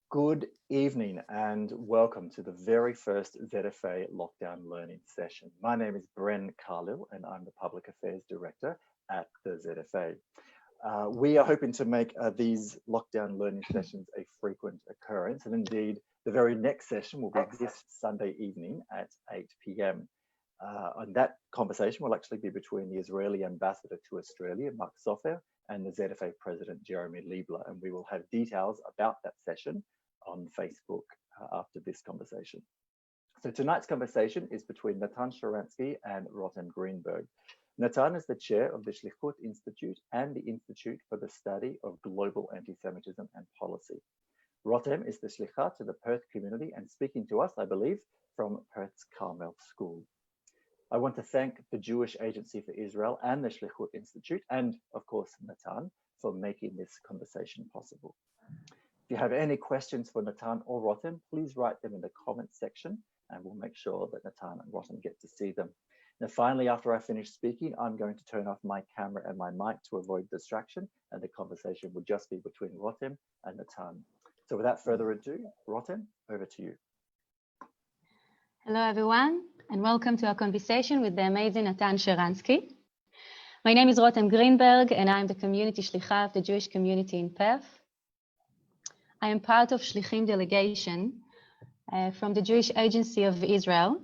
Good evening and welcome to the very first ZFA lockdown learning session. My name is Bren Carlil and I'm the Public Affairs Director at the ZFA. We are hoping to make these lockdown learning sessions a frequent occurrence, and indeed the very next session will be this Sunday evening at 8 p.m. And that conversation will actually be between the Israeli ambassador to Australia, Mark Sofer, and the ZFA President, Jeremy Liebler, and we will have details about that session on Facebook after this conversation. So tonight's conversation is between Natan Sharansky and Rotem Greenberg. Natan is the chair of the Shlichut Institute and the Institute for the Study of Global Anti-Semitism and Policy. Rotem is the shlicha to the Perth community and speaking to us, I believe, from Perth's Carmel School. I want to thank the Jewish Agency for Israel and the Shlichut Institute and, of course, Natan for making this conversation possible. If you have any questions for Natan or Rotem, please write them in the comments section and we'll make sure that Natan and Rotem get to see them. Now, finally, after I finish speaking, I'm going to turn off my camera and my mic to avoid distraction, and the conversation will just be between Rotem and Natan. So without further ado, Rotem, over to you. Hello, everyone, and welcome to our conversation with the amazing Natan Sharansky. My name is Rotem Greenberg, and I'm the community shlicha of the Jewish community in Perth. I am part of Shlichim delegation from the Jewish Agency of Israel,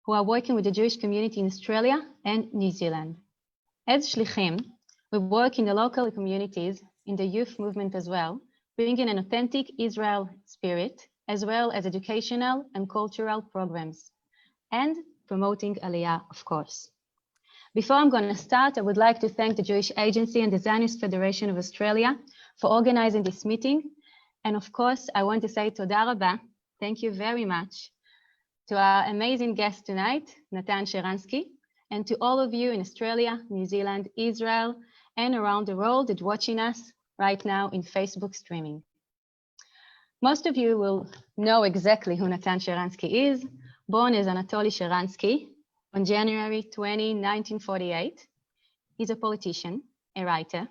who are working with the Jewish community in Australia and New Zealand. As Shlichim, we work in the local communities, in the youth movement as well, bringing an authentic Israel spirit, as well as educational and cultural programs, and promoting Aliyah, of course. Before I'm going to start, I would like to thank the Jewish Agency and the Zionist Federation of Australia for organizing this meeting. And of course, I want to say Toda Rabba, thank you very much, to our amazing guest tonight, Natan Sharansky, and to all of you in Australia, New Zealand, Israel, and around the world that are watching us right now in Facebook streaming. Most of you will know exactly who Natan Sharansky is. Born as Anatoly Sharansky on January 20, 1948. He's a politician, a writer,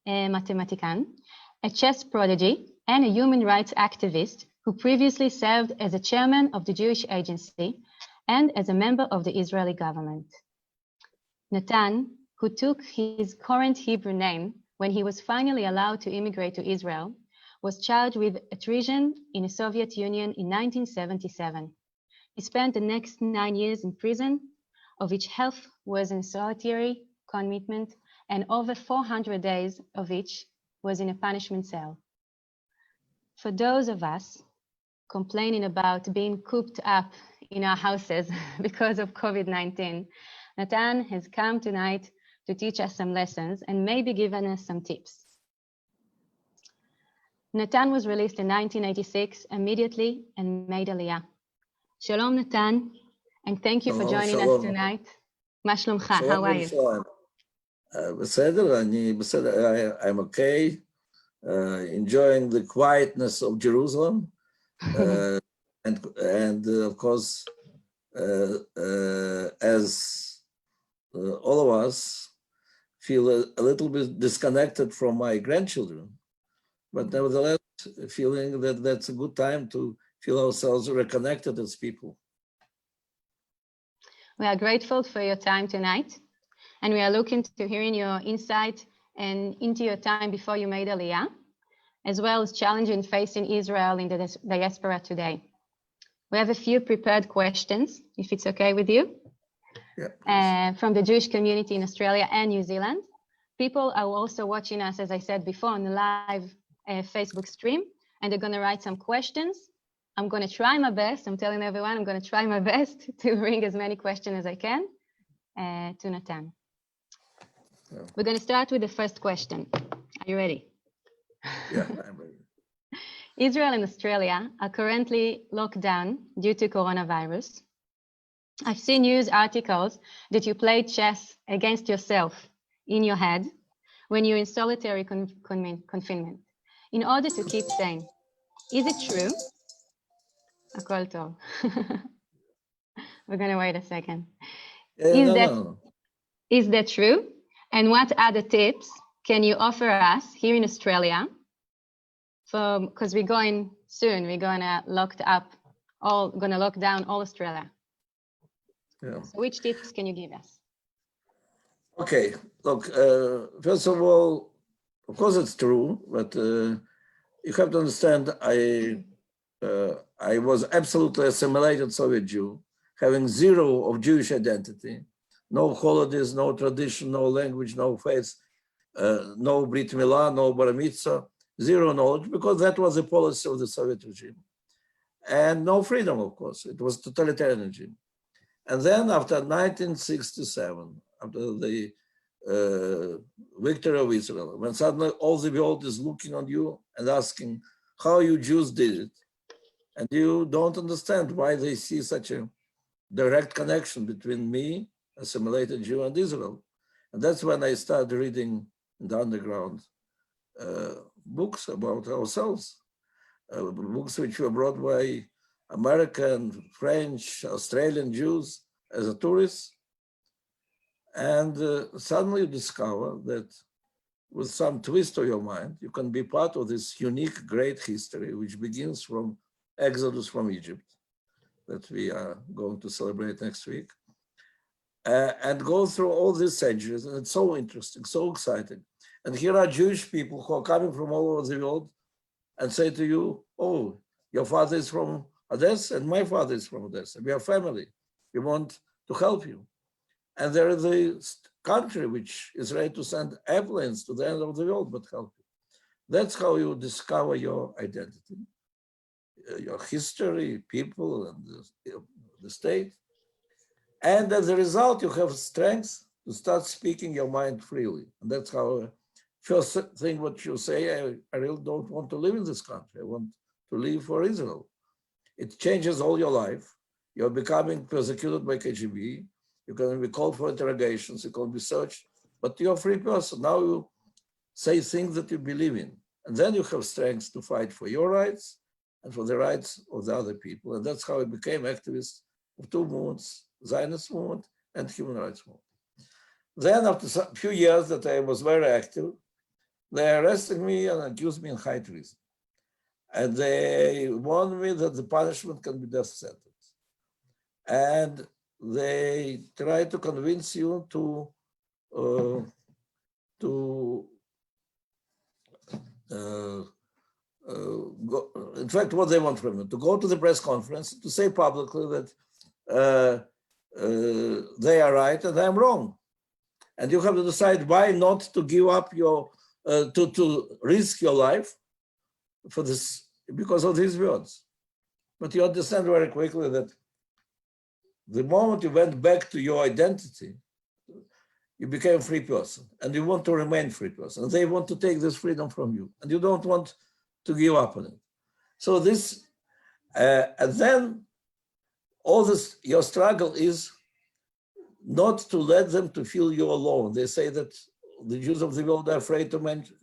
a mathematician, a chess prodigy, and a human rights activist who previously served as a chairman of the Jewish Agency and as a member of the Israeli government. Natan, who took his current Hebrew name when he was finally allowed to immigrate to Israel, was charged with treason in the Soviet Union in 1977. He spent the next 9 years in prison, of which half was in solitary confinement and over 400 days of which was in a punishment cell. For those of us complaining about being cooped up in our houses because of COVID-19, Natan has come tonight to teach us some lessons and maybe given us some tips. Natan was released in 1986 immediately and made Aliyah. Shalom, Natan, and thank you for joining us tonight. Ma shlomcha, how are you? I'm okay. Enjoying the quietness of Jerusalem, and of course, as all of us feel a little bit disconnected from my grandchildren, but nevertheless, feeling that that's a good time to feel ourselves reconnected as people. We are grateful for your time tonight, and we are looking to hearing your insight and into your time before you made Aliyah, as well as challenges facing Israel in the diaspora today. We have a few prepared questions, if it's okay with you, from the Jewish community in Australia and New Zealand. People are also watching us, as I said before, on the live Facebook stream, and they're going to write some questions. I'm going to try my best. I'm telling everyone I'm going to try my best to bring as many questions as I can to Natan. We're going to start with the first question. Are you ready? Yeah, I'm ready. Israel and Australia are currently locked down due to coronavirus. I've seen news articles that you played chess against yourself in your head when you're in solitary confinement in order to keep sane. Is it true? Akol tov. We're going to wait a second. Is that true? And what other tips can you offer us here in Australia because we're going to lock down all Australia. Yeah. So which tips can you give us? Okay, look, first of all, of course it's true, but you have to understand, I was absolutely assimilated Soviet Jew, having zero of Jewish identity, no holidays, no tradition, no language, no faith, no Brit Milah, no Bar Mitzvah, zero knowledge, because that was the policy of the Soviet regime. And no freedom, of course, it was totalitarian regime. And then after 1967, after the victory of Israel, when suddenly all the world is looking on you and asking how you Jews did it, and you don't understand why they see such a direct connection between me, assimilated Jew, and Israel. And that's when I started reading in the underground books about ourselves, books which were brought by American, French, Australian Jews as a tourist. And suddenly you discover that with some twist of your mind, you can be part of this unique, great history, which begins from Exodus from Egypt, that we are going to celebrate next week, and go through all these centuries. And it's so interesting, so exciting. And here are Jewish people who are coming from all over the world and say to you, oh, your father is from Odessa and my father is from Odessa. We are family. We want to help you. And there is a country which is ready to send airplanes to the end of the world, but help you. That's how you discover your identity, your history, people, and the state. And as a result, you have strength to start speaking your mind freely. And that's how, first thing what you say, I really don't want to live in this country. I want to live for Israel. It changes all your life. You're becoming persecuted by KGB. You're going to be called for interrogations. You're going to be searched. But you're a free person. Now you say things that you believe in. And then you have strength to fight for your rights and for the rights of the other people. And that's how I became activist of two movements, Zionist movement and human rights movement. Then after a few years that I was very active, they arrested me and accused me in high treason. And they warned me that the punishment can be death sentence. And they try to convince you to go. In fact, what they want from you, to go to the press conference, to say publicly that they are right and I'm wrong. And you have to decide why not to give up your, to risk your life for this, because of these words. But you understand very quickly that the moment you went back to your identity, you became a free person and you want to remain free person. And they want to take this freedom from you and you don't want to give up on it. So this, and then all this, your struggle is not to let them to feel you alone. They say that the Jews of the world are afraid to mention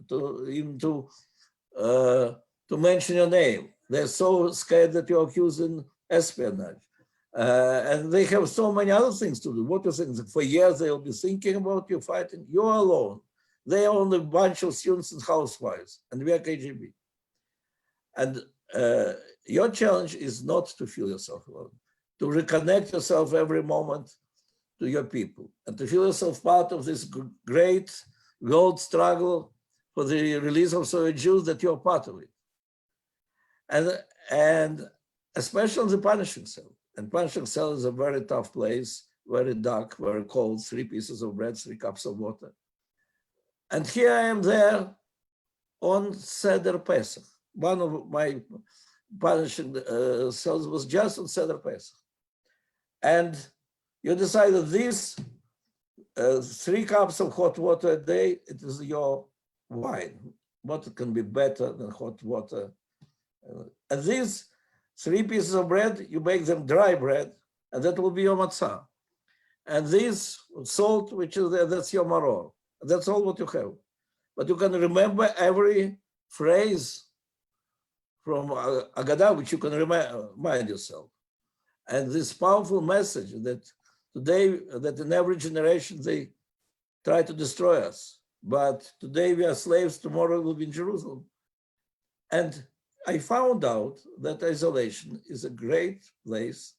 your name. They're so scared that you're accused in espionage. And they have so many other things to do. What you think? For years they'll be thinking about you fighting. You're alone. They are only a bunch of students and housewives, and we are KGB. And your challenge is not to feel yourself alone, to reconnect yourself every moment to your people, and to feel yourself part of this great world struggle for the release of Soviet Jews, that you're part of it. And especially the punishing cell. And punishing cell is a very tough place, very dark, very cold, 3 pieces of bread, 3 cups of water. And here I am there on Seder Pesach. One of my punishing cells was just on Seder Pesach. And you decide that these 3 cups of hot water a day, it is your wine. What can be better than hot water? And these 3 pieces of bread, you make them dry bread, and that will be your matzah. And this salt, which is there, that's your maror. That's all what you have. But you can remember every phrase from Agadah, which you can remind yourself. And this powerful message that today, that in every generation, they try to destroy us. But today we are slaves, tomorrow we'll be in Jerusalem. And I found out that isolation is a great place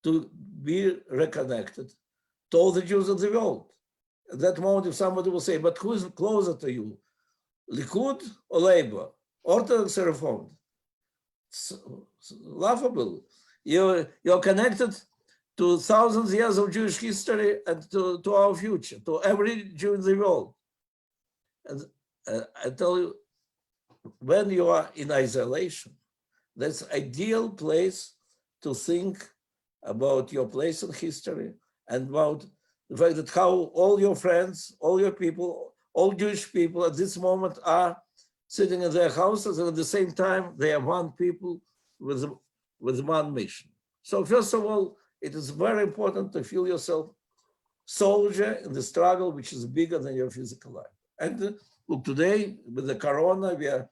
to be reconnected to all the Jews of the world. At that moment, if somebody will say, but who is closer to you, Likud or Labour, Orthodox or Reformed? It's laughable. You're connected to thousands of years of Jewish history and to our future, to every Jew in the world. And I tell you, when you are in isolation, that's ideal place to think about your place in history and about the fact that how all your friends, all your people, all Jewish people at this moment are sitting in their houses, and at the same time, they are one people with one mission. So first of all, it is very important to feel yourself soldier in the struggle, which is bigger than your physical life. And look, today, with the corona, we are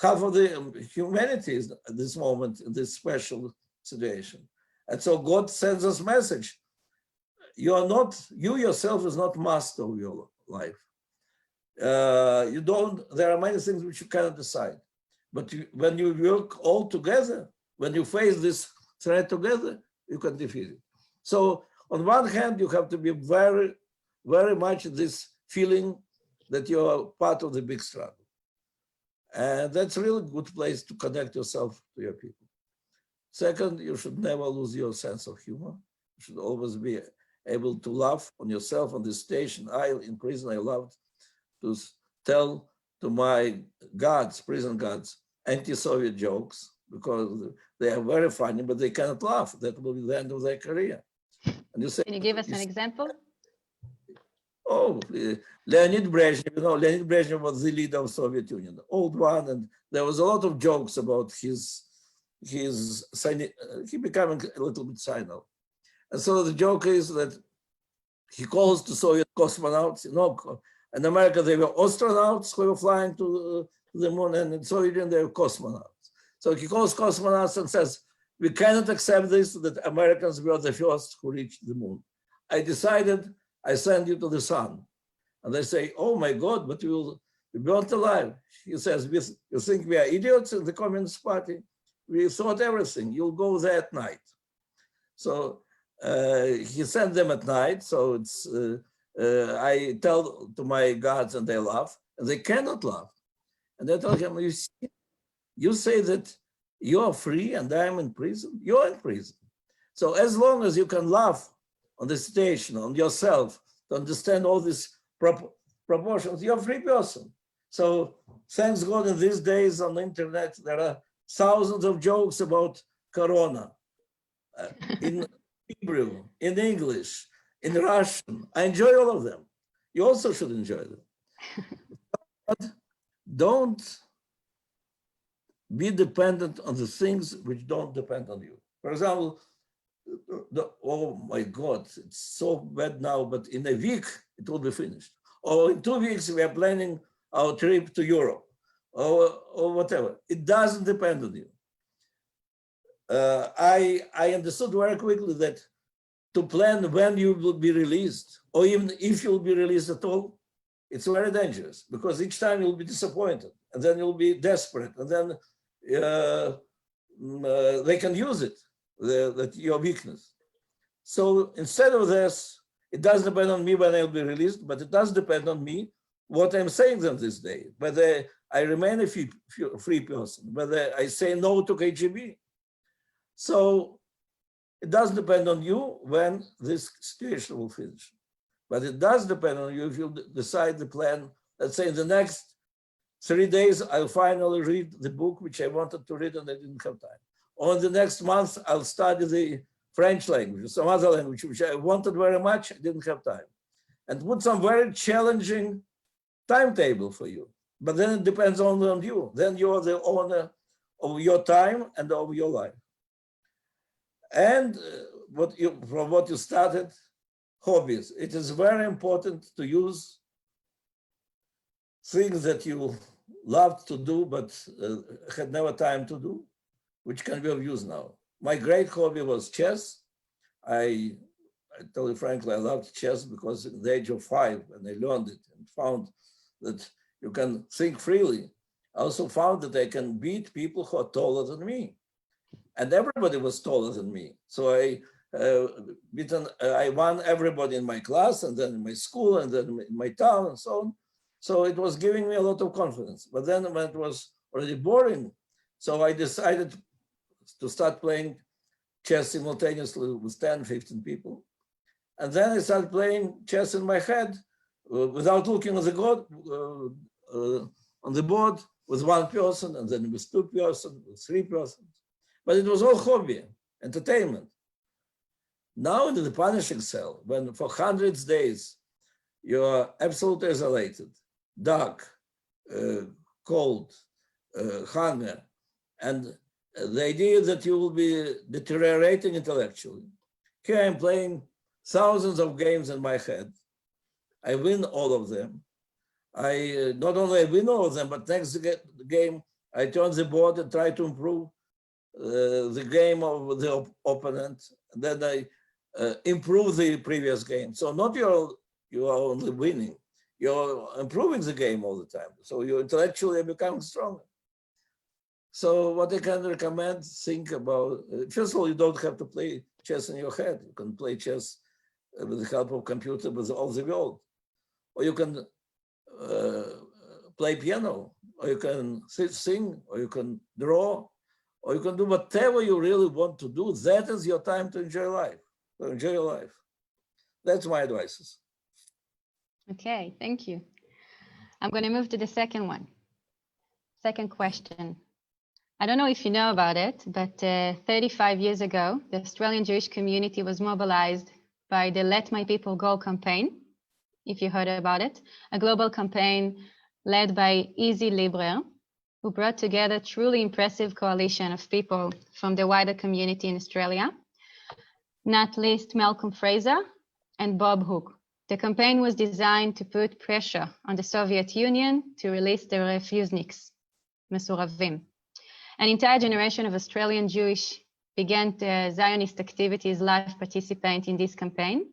half of the humanity is at this moment in this special situation. And so God sends us message. You yourself is not master of your life. There are many things which you cannot decide. But when you work all together, when you face this threat together, you can defeat it. So on one hand, you have to be very, very much this feeling that you are part of the big struggle. And that's a really good place to connect yourself to your people. Second, you should never lose your sense of humor. You should always be able to laugh on yourself on the station. In prison, I loved to tell to my guards, prison guards, anti-Soviet jokes, because they are very funny, but they cannot laugh. That will be the end of their career. And you say, can you give us an example? Oh, Leonid Brezhnev, Leonid Brezhnev was the leader of Soviet Union, old one, and there was a lot of jokes about he becoming a little bit cynical. And so the joke is that he calls to Soviet cosmonauts, in America they were astronauts who were flying to the moon, and in Soviet Union they were cosmonauts. So he calls cosmonauts and says, we cannot accept this, that Americans were the first who reached the moon. I decided I send you to the sun. And they say, oh my God, but we will be burnt alive. He says, you think we are idiots in the Communist Party? We thought everything, you'll go there at night. So he sent them at night. So it's, I tell to my guards and they laugh, and they cannot laugh. And I tell him, you say that you're free and I'm in prison? You're in prison. So as long as you can laugh on the station, on yourself, to understand all these proportions, you're a free person. So thanks God in these days on the internet, there are thousands of jokes about Corona in Hebrew, in English, in Russian. I enjoy all of them. You also should enjoy them. But don't be dependent on the things which don't depend on you. For example, oh my God, it's so bad now, but in a week, it will be finished. Or in 2 weeks, we are planning our trip to Europe, or whatever. It doesn't depend on you. I understood very quickly that to plan when you will be released, or even if you'll be released at all, it's very dangerous, because each time you'll be disappointed, and then you'll be desperate, and then they can use it, that your weakness. So instead of this, it doesn't depend on me when I'll be released, but it does depend on me what I'm saying them this day, whether I remain a free person, whether I say no to KGB. So it doesn't depend on you when this situation will finish. But it does depend on you if you decide the plan. Let's say in the next 3 days, I'll finally read the book which I wanted to read and I didn't have time. Or in the next month, I'll study the French language, some other language which I wanted very much, I didn't have time. And put some very challenging timetable for you. But then it depends only on you. Then you're the owner of your time and of your life. And from what you started, hobbies. It is very important to use things that you loved to do, but had never time to do, which can be of use now. My great hobby was chess. I tell you frankly, I loved chess because at the age of 5, when I learned it and found that you can think freely. I also found that I can beat people who are taller than me. And everybody was taller than me. So I won everybody in my class, and then in my school, and then in my town, and so on. So it was giving me a lot of confidence. But then when it was already boring, so I decided to start playing chess simultaneously with 10, 15 people. And then I started playing chess in my head without looking at the on the board with one person, and then with 2 persons, with 3 persons. But it was all hobby, entertainment. Now in the punishing cell, when for hundreds of days you are absolutely isolated, dark, cold, hunger, and the idea that you will be deteriorating intellectually. Here I'm playing thousands of games in my head. I win all of them. I not only win all of them, but next game I turn the board and try to improve the game of the opponent. Then I improve the previous game. So not you are only winning, you're improving the game all the time. So you intellectually become stronger. So what I can recommend, think about, first of all, you don't have to play chess in your head. You can play chess with the help of computer with all the world. Or you can play piano, or you can sing, or you can draw, or you can do whatever you really want to do. That is your time to enjoy life. So enjoy your life. That's my advice. Okay, thank you. I'm going to move to the second one. Second question. I don't know if you know about it, but 35 years ago, the Australian Jewish community was mobilized by the Let My People Go campaign, if you heard about it, a global campaign led by Easy Libre, who brought together a truly impressive coalition of people from the wider community in Australia, not least Malcolm Fraser and Bob Hooke. The campaign was designed to put pressure on the Soviet Union to release the refusniks, Mesuravim. An entire generation of Australian Jewish began Zionist activities live participant in this campaign,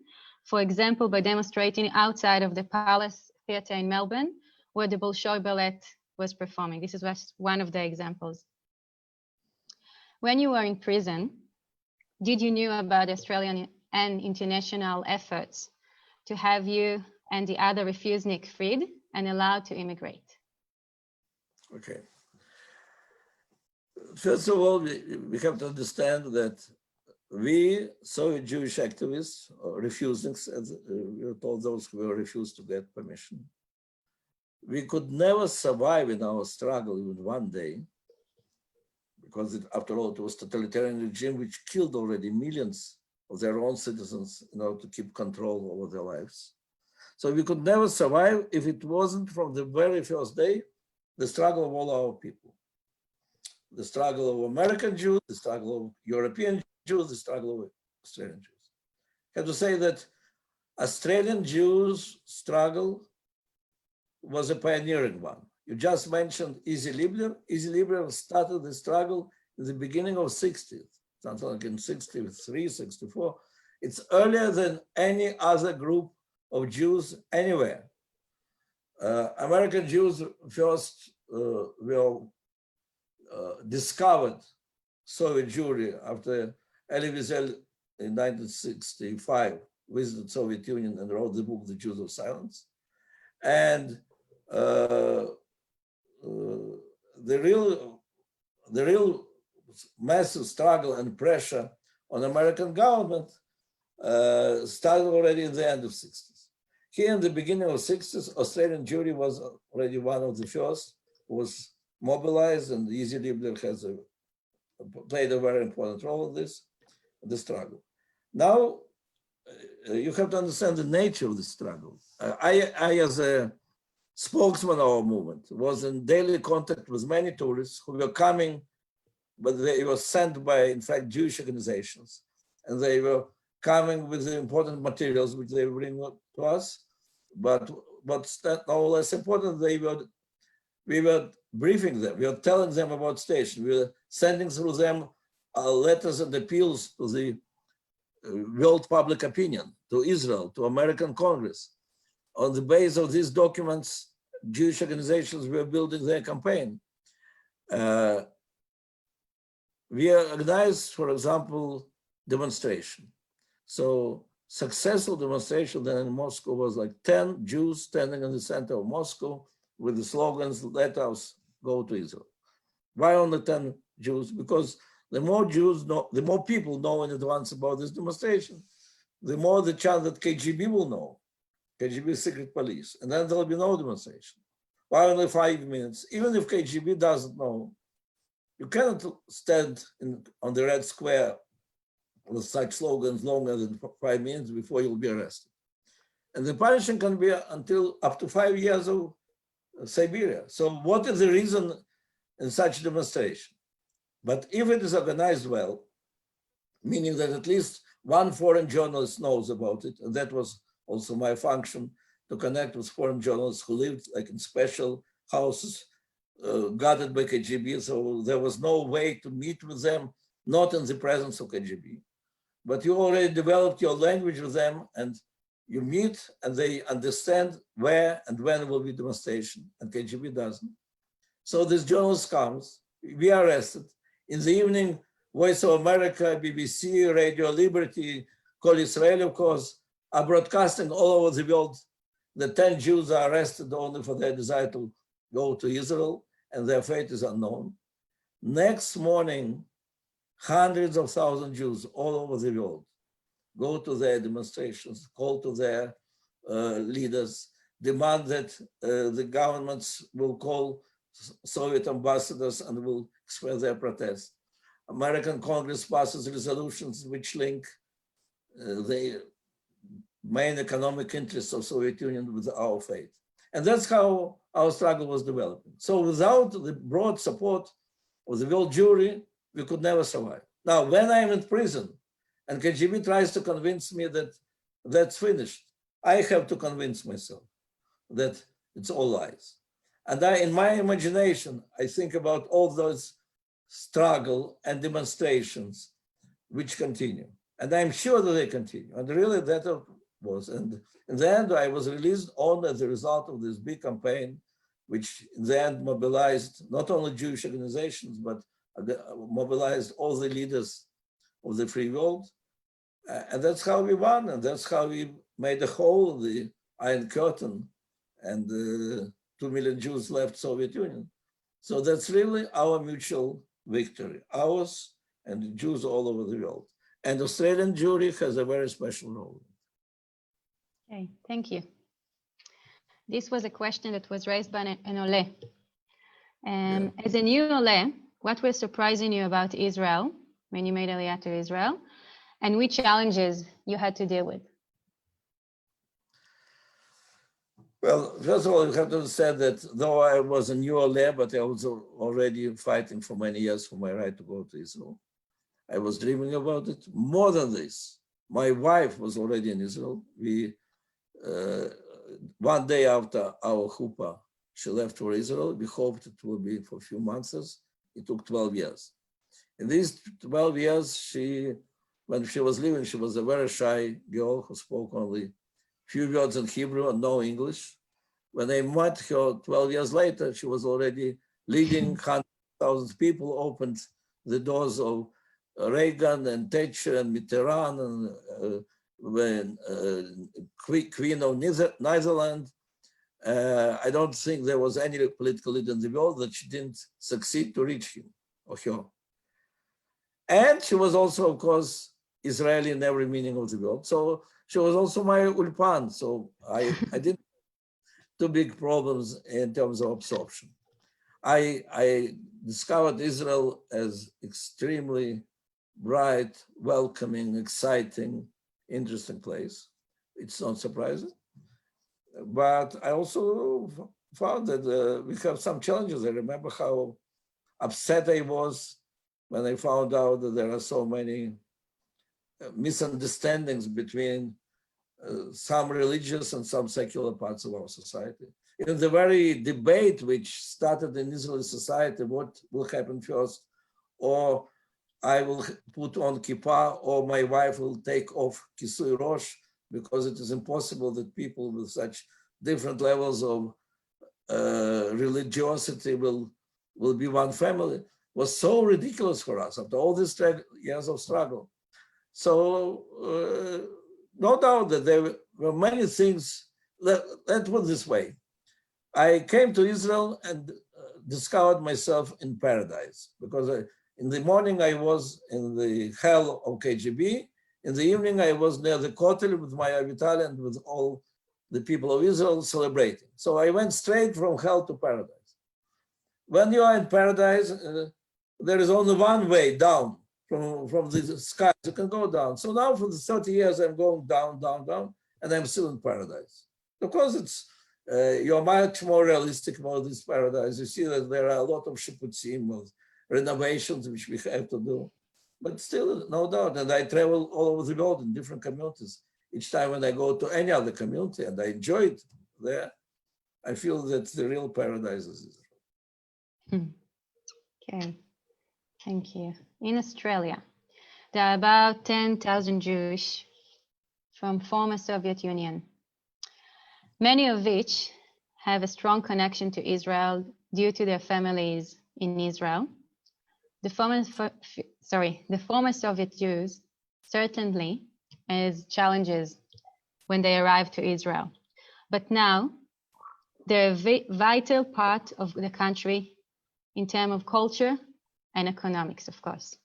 for example, by demonstrating outside of the Palace Theatre in Melbourne, where the Bolshoi Ballet was performing. This is just one of the examples. When you were in prison, did you know about Australian and international efforts to have you and the other refusnik freed and allowed to immigrate? Okay. First of all, we have to understand that we, Soviet Jewish activists, or refusniks, as we were told, those who were refused to get permission, we could never survive in our struggle even one day, because after all, it was a totalitarian regime which killed already millions of their own citizens in order to keep control over their lives. So we could never survive if it wasn't from the very first day, the struggle of all our people. The struggle of American Jews, the struggle of European Jews, the struggle of Australian Jews. I have to say that Australian Jews' struggle was a pioneering one. You just mentioned Easy Libre. Easy Libre started the struggle in the beginning of 60s, something like in 63, 64. It's earlier than any other group of Jews anywhere. American Jews first were discovered Soviet Jewry after Elie Wiesel in 1965 visited Soviet Union and wrote the book, The Jews of Silence. And the real massive struggle and pressure on American government started already in the end of 60s. Here in the beginning of 60s, Australian Jewry was already one of the first who was mobilized, and Easy Libre has played a very important role in this struggle. Now, you have to understand the nature of the struggle. I, as a spokesman of our movement, was in daily contact with many tourists who were coming, but they were sent by, in fact, Jewish organizations, and they were coming with the important materials which they bring to us. But what's no less important, we were briefing them, we were telling them about station, we were sending through them letters and appeals to the world public opinion, to Israel, to American Congress. On the basis of these documents, Jewish organizations were building their campaign. We organized, for example, demonstration. So successful demonstration then in Moscow was like 10 Jews standing in the center of Moscow with the slogans, "Let us go to Israel." Why only 10 Jews? Because the more Jews know, the more people know in advance about this demonstration, the more the chance that KGB will know, KGB secret police, and then there'll be no demonstration. Why only 5 minutes? Even if KGB doesn't know, you cannot stand on the Red Square with such slogans longer than 5 minutes before you'll be arrested. And the punishment can be until up to 5 years of Siberia. So what is the reason in such demonstration? But if it is organized well, meaning that at least one foreign journalist knows about it, and that was also my function, to connect with foreign journalists who lived like in special houses guarded by KGB, so there was no way to meet with them, not in the presence of KGB. But you already developed your language with them, and you meet and they understand where and when will be demonstration, and KGB doesn't. So this journalist comes, we are arrested. In the evening, Voice of America, BBC, Radio Liberty, Kol Israel, of course, are broadcasting all over the world. The 10 Jews are arrested only for their desire to go to Israel, and their fate is unknown. Next morning, hundreds of thousands of Jews all over the world go to their demonstrations, call to their leaders, demand that the governments will call Soviet ambassadors and will express their protest. American Congress passes resolutions which link the main economic interests of Soviet Union with our fate. And that's how our struggle was developing. So without the broad support of the world Jewry, we could never survive. Now, when I'm in prison and KGB tries to convince me that that's finished, I have to convince myself that it's all lies. And in my imagination, I think about all those struggle and demonstrations which continue. And I'm sure that they continue. And really that was. And in the end, I was released only as a result of this big campaign, which in the end mobilized not only Jewish organizations, but mobilized all the leaders of the free world. And that's how we won. And that's how we made a hole, the Iron Curtain, and 2 million Jews left Soviet Union. So that's really our mutual victory, ours and the Jews all over the world. And Australian Jewry has a very special role. Okay, thank you. This was a question that was raised by an Ole. As a new Ole, what was surprising you about Israel when you made Aliyah to Israel, and which challenges you had to deal with? Well, first of all, you have to understand that though I was a new Ole, but I was already fighting for many years for my right to go to Israel. I was dreaming about it. More than this, my wife was already in Israel. We, one day after our chuppah, she left for Israel. We hoped it will be for a few months. It took 12 years. In these 12 years, when she was leaving, she was a very shy girl who spoke only few words in Hebrew and no English. When I met her 12 years later, she was already leading 100,000 people, opened the doors of Reagan and Thatcher and Mitterrand and Queen of Netherlands. I don't think there was any political leader in the world that she didn't succeed to reach him or her. And she was also, of course, Israeli in every meaning of the word. So she was also my ulpan. So I didn't have two big problems in terms of absorption. I discovered Israel as extremely bright, welcoming, exciting, interesting place. It's not surprising. But I also found that we have some challenges. I remember how upset I was when I found out that there are so many misunderstandings between some religious and some secular parts of our society. In the very debate which started in Israeli society, what will happen first, or I will put on kippah, or my wife will take off kisui rosh, because it is impossible that people with such different levels of religiosity will will be one family, was so ridiculous for us after all these years of struggle. So no doubt that there were many things. Let's put it this way. I came to Israel and discovered myself in paradise, because in the morning I was in the hell of KGB. In the evening I was near the Kotel with my Avital and with all the people of Israel celebrating. So I went straight from hell to paradise. When you are in paradise, there is only one way down from the sky. You can go down. So now for the 30 years, I'm going down, down, down, and I'm still in paradise. Of course, it's you're much more realistic about this paradise. You see that there are a lot of shipputzim, renovations which we have to do. But still, no doubt. And I travel all over the world in different communities. Each time when I go to any other community and I enjoy it there, I feel that the real paradise is Israel. Okay, thank you. In Australia, there are about 10,000 Jews from former Soviet Union, many of which have a strong connection to Israel due to their families in Israel. The former Soviet Jews certainly has challenges when they arrive to Israel, but now they're a vital part of the country in terms of culture and economics, of course.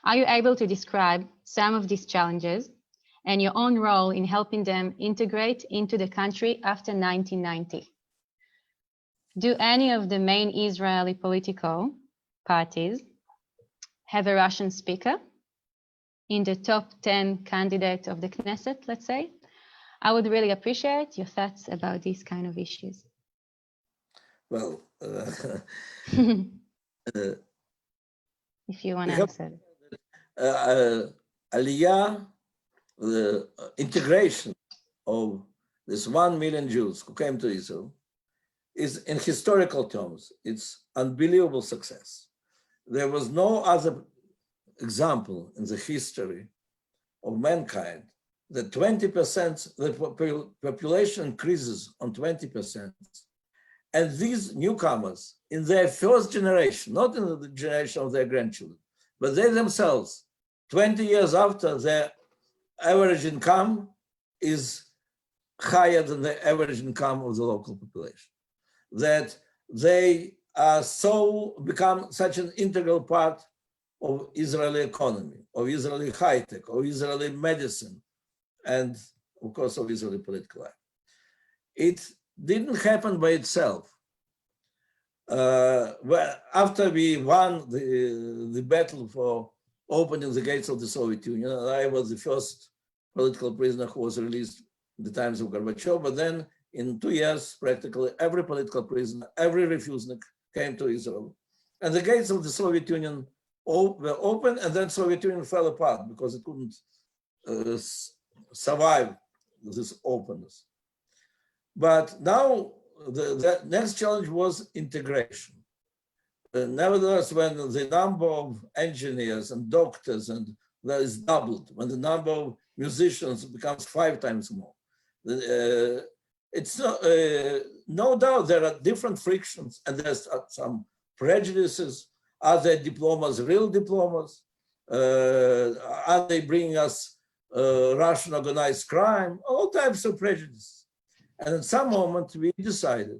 Are you able to describe some of these challenges and your own role in helping them integrate into the country after 1990? Do any of the main Israeli political parties have a Russian speaker in the top 10 candidates of the Knesset, let's say? I would really appreciate your thoughts about these kind of issues. Well, if you want to answer. Aliyah, the integration of this 1 million Jews who came to Israel is, in historical terms, it's unbelievable success. There was no other example in the history of mankind that 20%, the population increases on 20%. And these newcomers, in their first generation, not in the generation of their grandchildren, but they themselves, 20 years after, their average income is higher than the average income of the local population. That they are become such an integral part of Israeli economy, of Israeli high tech, of Israeli medicine, and of course of Israeli political life. It didn't happen by itself. After we won the battle for opening the gates of the Soviet Union, I was the first political prisoner who was released in the times of Gorbachev, but then in 2 years, practically every political prisoner, every refusnik came to Israel. And the gates of the Soviet Union were open, and then Soviet Union fell apart because it couldn't survive this openness. But now the next challenge was integration. Nevertheless, when the number of engineers and doctors and that is doubled, when the number of musicians becomes 5 times more, it's no doubt there are different frictions and there's some prejudices. Are their diplomas real diplomas? Are they bringing us Russian organized crime? All types of prejudices. And at some moment, we decided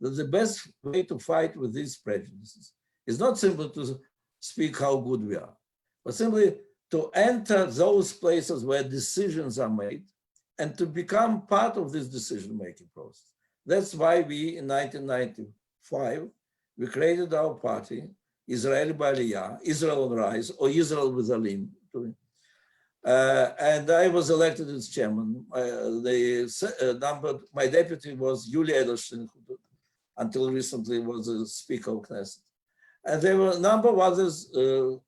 that the best way to fight with these prejudices is not simply to speak how good we are, but simply to enter those places where decisions are made and to become part of this decision-making process. That's why we, in 1995, we created our party, Israel B'Aliyah, Israel on Rise, or Israel with Alim. And I was elected as chairman. My deputy was Yulia Edelstein, who until recently was the Speaker of Knesset. And there were a number of others,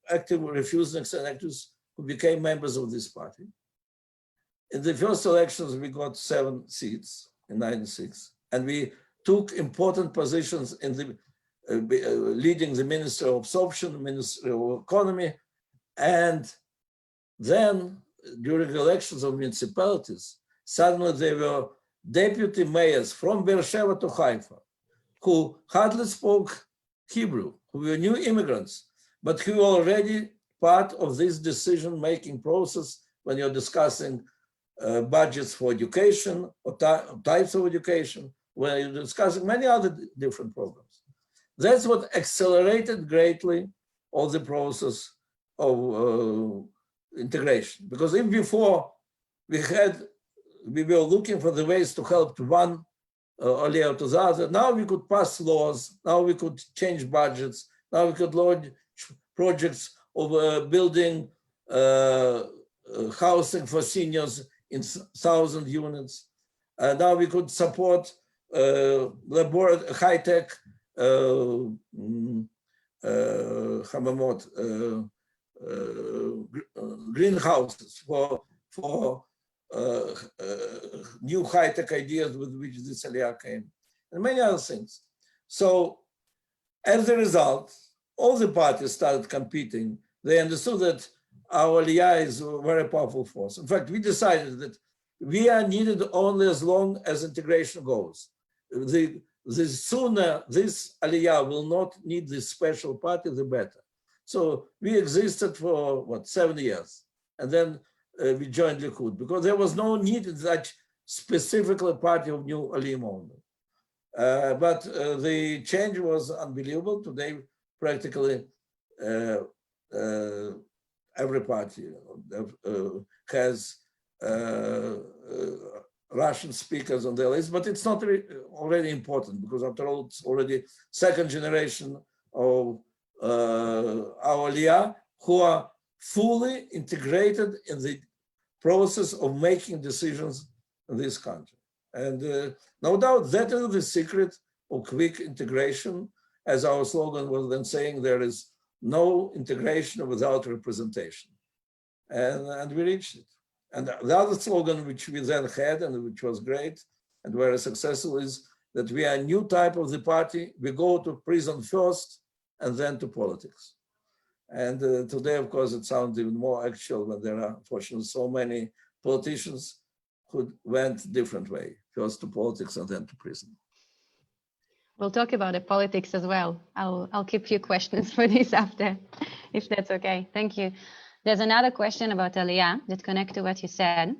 active refusniks and activists who became members of this party. In the first elections, we got 7 seats in 96, and we took important positions in the leading the Ministry of Absorption, Ministry of Economy, and then during elections of municipalities, suddenly there were deputy mayors from Beersheba to Haifa who hardly spoke Hebrew, who were new immigrants, but who were already part of this decision-making process when you're discussing budgets for education or types of education, when you're discussing many other different programs. That's what accelerated greatly all the process of integration. Because if before we were looking for the ways to help to one aliyah to the other, now we could pass laws, now we could change budgets, now we could launch projects of building housing for seniors in 1,000 units. Now we could support high-tech greenhouses for new high-tech ideas with which this aliyah came, and many other things. So as a result, all the parties started competing. They understood that our aliyah is a very powerful force. In fact, we decided that we are needed only as long as integration goes. The sooner this aliyah will not need this special party, the better. So we existed for 7 years, and then we joined Likud because there was no need in that specifically party of new aliyah only. But the change was unbelievable. Today, practically every party has Russian speakers on their list, but it's not already important because after all, it's already second generation of our aliyah who are fully integrated in the process of making decisions in this country. And no doubt that is the secret of quick integration. As our slogan was then saying, there is no integration without representation. And we reached it. And the other slogan which we then had and which was great and very successful is that we are a new type of the party. We go to prison first and then to politics. And today, of course, it sounds even more actual when there are, unfortunately, so many politicians who went different way, first to politics and then to prison. We'll talk about the politics as well. I'll keep a few questions for this after, if that's okay. Thank you. There's another question about Aliyah that connects to what you said.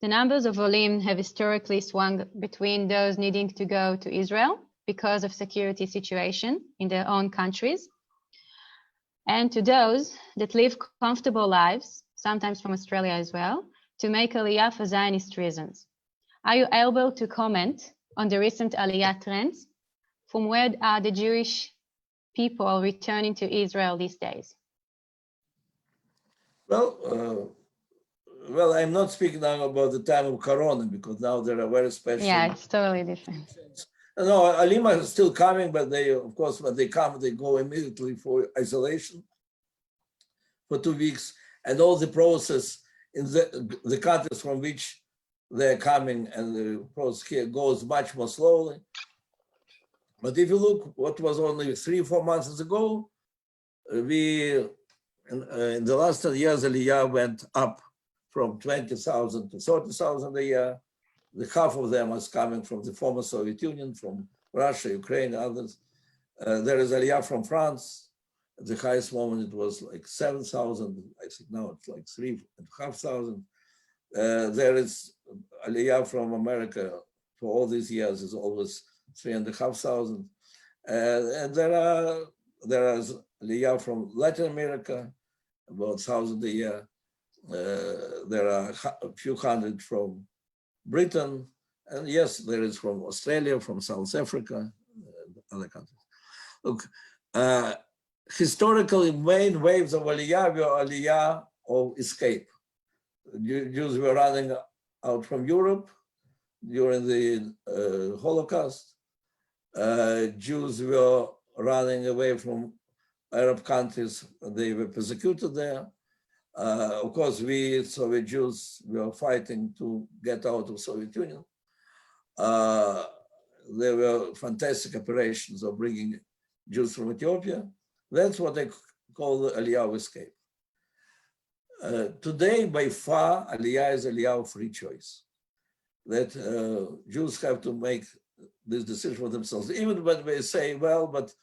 The numbers of Olim have historically swung between those needing to go to Israel because of security situation in their own countries, and to those that live comfortable lives, sometimes from Australia as well, to make Aliyah for Zionist reasons. Are you able to comment on the recent Aliyah trends? From where are the Jewish people returning to Israel these days? Well, I'm not speaking now about the time of Corona because now there are very special. Yeah, it's totally different. No, Alima is still coming, but they, of course, when they come, they go immediately for isolation for 2 weeks, and all the process in the countries from which they're coming and the process here goes much more slowly. But if you look what was only 3 or 4 months ago, we in the last 10 years, Aliyah went up from 20,000 to 30,000 a year. The half of them is coming from the former Soviet Union, from Russia, Ukraine, others. There is Aliyah from France. At the highest moment, it was like 7,000. I think now it's like 3,500. There is Aliyah from America for all these years is always 3,500. And there is Aliyah from Latin America, about 1,000 a year. There are a few hundred from Britain, and yes, there is from Australia, from South Africa, other countries. Look, historically, main waves of Aliyah were Aliyah of escape. Jews were running out from Europe during the Holocaust. Jews were running away from Arab countries. They were persecuted there. Of course, we Soviet Jews were fighting to get out of Soviet Union. There were fantastic operations of bringing Jews from Ethiopia. That's what they call the Aliyah of escape. Today, by far, Aliyah is Aliyah of free choice. That Jews have to make this decision for themselves. Even when they say, well, but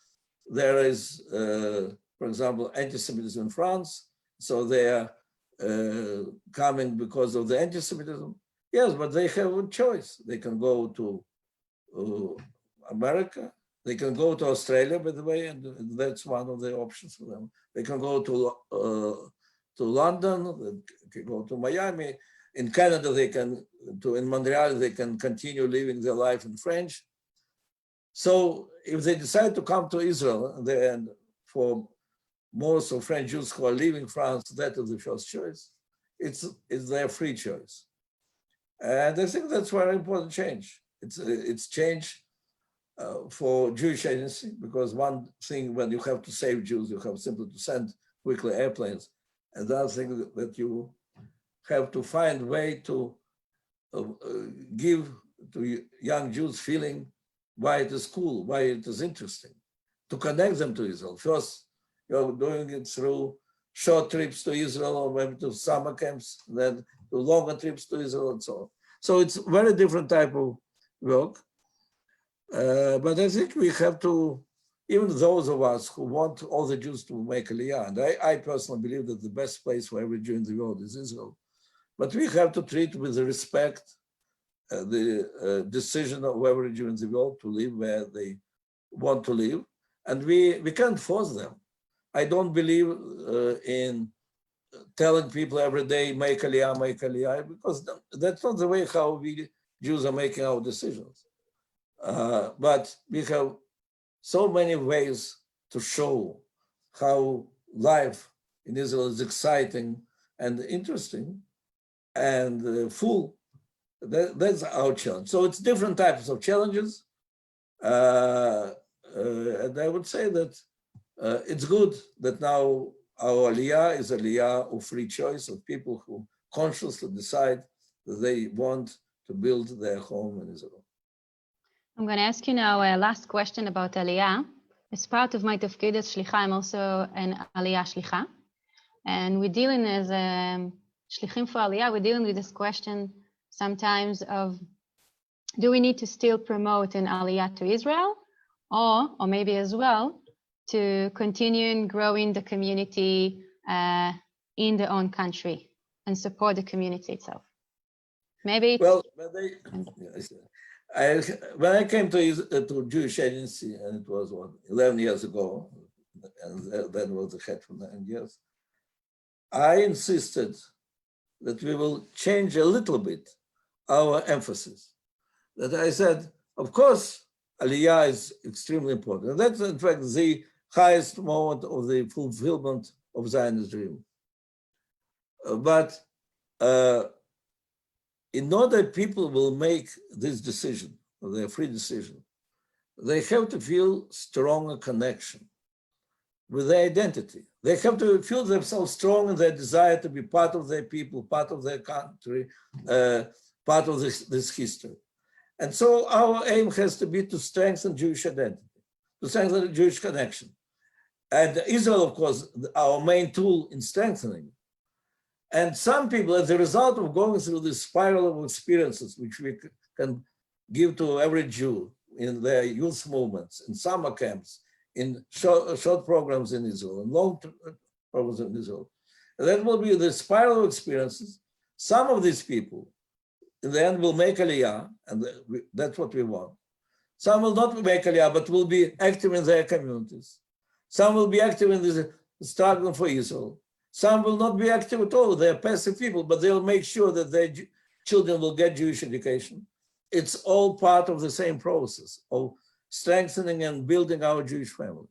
there is, for example, anti-Semitism in France, so they are coming because of the anti-Semitism. Yes, but they have a choice. They can go to America. They can go to Australia, by the way, and that's one of the options for them. They can go to London, they can go to Miami. In Canada, they can, in Montreal, they can continue living their life in French. So if they decide to come to Israel, and for most of French Jews who are leaving France, that is the first choice. It's their free choice. And I think that's a very important change. It's change for Jewish agency, because one thing, when you have to save Jews, you have simply to send quickly airplanes. And the other thing that you have to find a way to give to young Jews feeling why it is cool, why it is interesting, to connect them to Israel. First, you're doing it through short trips to Israel, or maybe to summer camps, then to longer trips to Israel and so on. So it's a very different type of work. But I think we have to, even those of us who want all the Jews to make Aliyah, and I personally believe that the best place for every Jew in the world is Israel. But we have to treat with respect the decision of every Jew in the world to live where they want to live. And we can't force them. I don't believe in telling people every day, make Aliyah, because that's not the way how we Jews are making our decisions. But we have so many ways to show how life in Israel is exciting and interesting and full. That's our challenge. So it's different types of challenges. And I would say that it's good that now our Aliyah is Aliyah of free choice, of people who consciously decide that they want to build their home in Israel. I'm going to ask you now a last question about Aliyah. As part of my tafkid as shlicha, I'm also an Aliyah shlicha. And we're dealing as shlichim for Aliyah, we're dealing with this question sometimes of, do we need to still promote an Aliyah to Israel? Or maybe as well, to continue and growing the community in their own country and support the community itself? Maybe. Well, when I came to Jewish agency, and it was 11 years ago, and then was the head for 9 years, I insisted that we will change a little bit our emphasis. That I said, of course, Aliyah is extremely important. And that's, in fact, the highest moment of the fulfillment of Zionist dream. But in order people will make this decision, their free decision, they have to feel stronger connection with their identity. They have to feel themselves strong in their desire to be part of their people, part of their country, part of this history. And so our aim has to be to strengthen Jewish identity, to strengthen the Jewish connection. And Israel, of course, our main tool in strengthening. And some people, as a result of going through this spiral of experiences, which we can give to every Jew in their youth movements, in summer camps, in short programs in Israel, and long programs in Israel, and that will be the spiral of experiences. Some of these people, in the end, will make Aliyah, and that's what we want. Some will not make Aliyah, but will be active in their communities. Some will be active in the struggle for Israel. Some will not be active at all. They're passive people, but they'll make sure that their children will get Jewish education. It's all part of the same process of strengthening and building our Jewish family.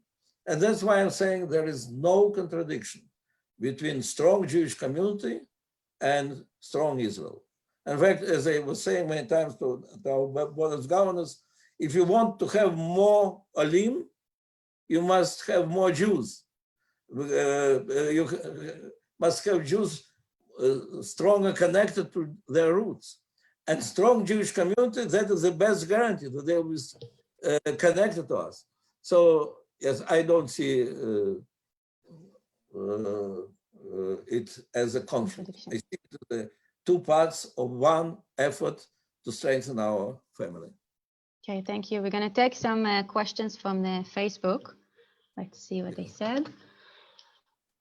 And that's why I'm saying there is no contradiction between strong Jewish community and strong Israel. In fact, as I was saying many times to our board of governors, if you want to have more Olim, you must have more Jews. You must have Jews stronger connected to their roots. And strong Jewish community, that is the best guarantee that they will be connected to us. So, yes, I don't see it as a conflict. I see it as the two parts of one effort to strengthen our family. Okay, thank you. We're going to take some questions from the Facebook. Let's see what they said.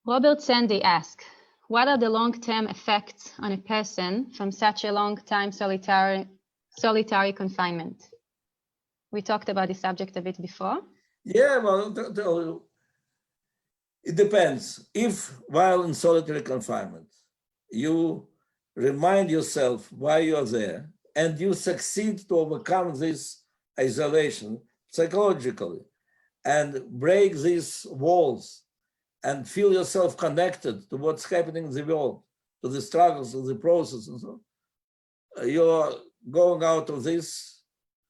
Robert Sandy asked, what are the long-term effects on a person from such a long time solitary confinement? We talked about the subject a bit before. Yeah, well, it depends. If while in solitary confinement, you remind yourself why you're there and you succeed to overcome this isolation psychologically and break these walls and feel yourself connected to what's happening in the world, to the struggles, to the process and so on, you're going out of this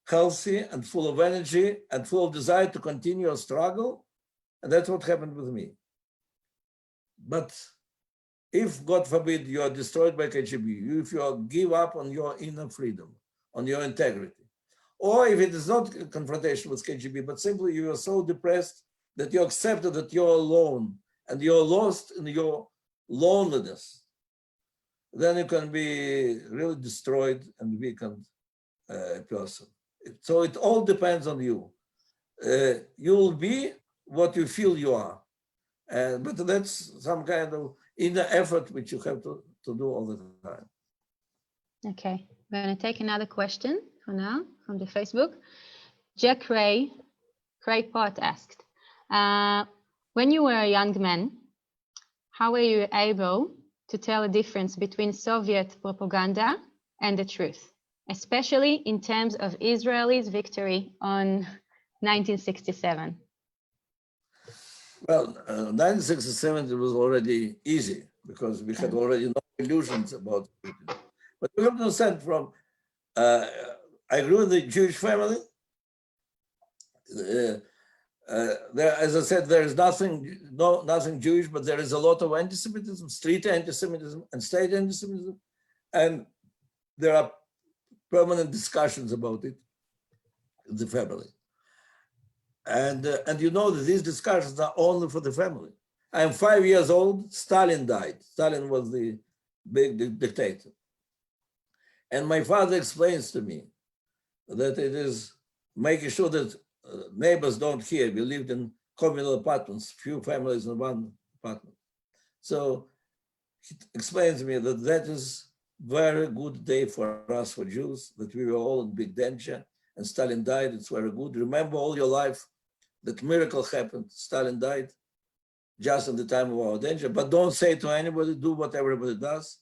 healthy and full of energy and full of desire to continue your struggle. And that's what happened with me. But if, God forbid, you are destroyed by KGB, if you give up on your inner freedom, on your integrity, or if it is not a confrontation with KGB, but simply you are so depressed that you accepted that you're alone and you're lost in your loneliness, then you can be really destroyed and weakened person. So it all depends on you. You will be what you feel you are. But that's some kind of inner effort which you have to do all the time. Okay, we're going to take another question for now from the Facebook. Jack Cray Pot asked, when you were a young man, how were you able to tell a difference between Soviet propaganda and the truth, especially in terms of Israel's victory on 1967? Well, 1967, it was already easy because we had already no illusions about it. But you have to understand from, I grew in the Jewish family. There, as I said, there is nothing Jewish, but there is a lot of anti-Semitism, street anti-Semitism and state anti-Semitism. And there are permanent discussions about it in the family. And you know that these discussions are only for the family. I am 5 years old, Stalin died. Stalin was the big dictator. And my father explains to me that it is making sure that neighbors don't hear. We lived in communal apartments, few families in one apartment. So he explains to me that that is very good day for us, for Jews, that we were all in big danger and Stalin died. It's very good. Remember all your life that miracle happened. Stalin died just in the time of our danger, but don't say to anybody, do what everybody does.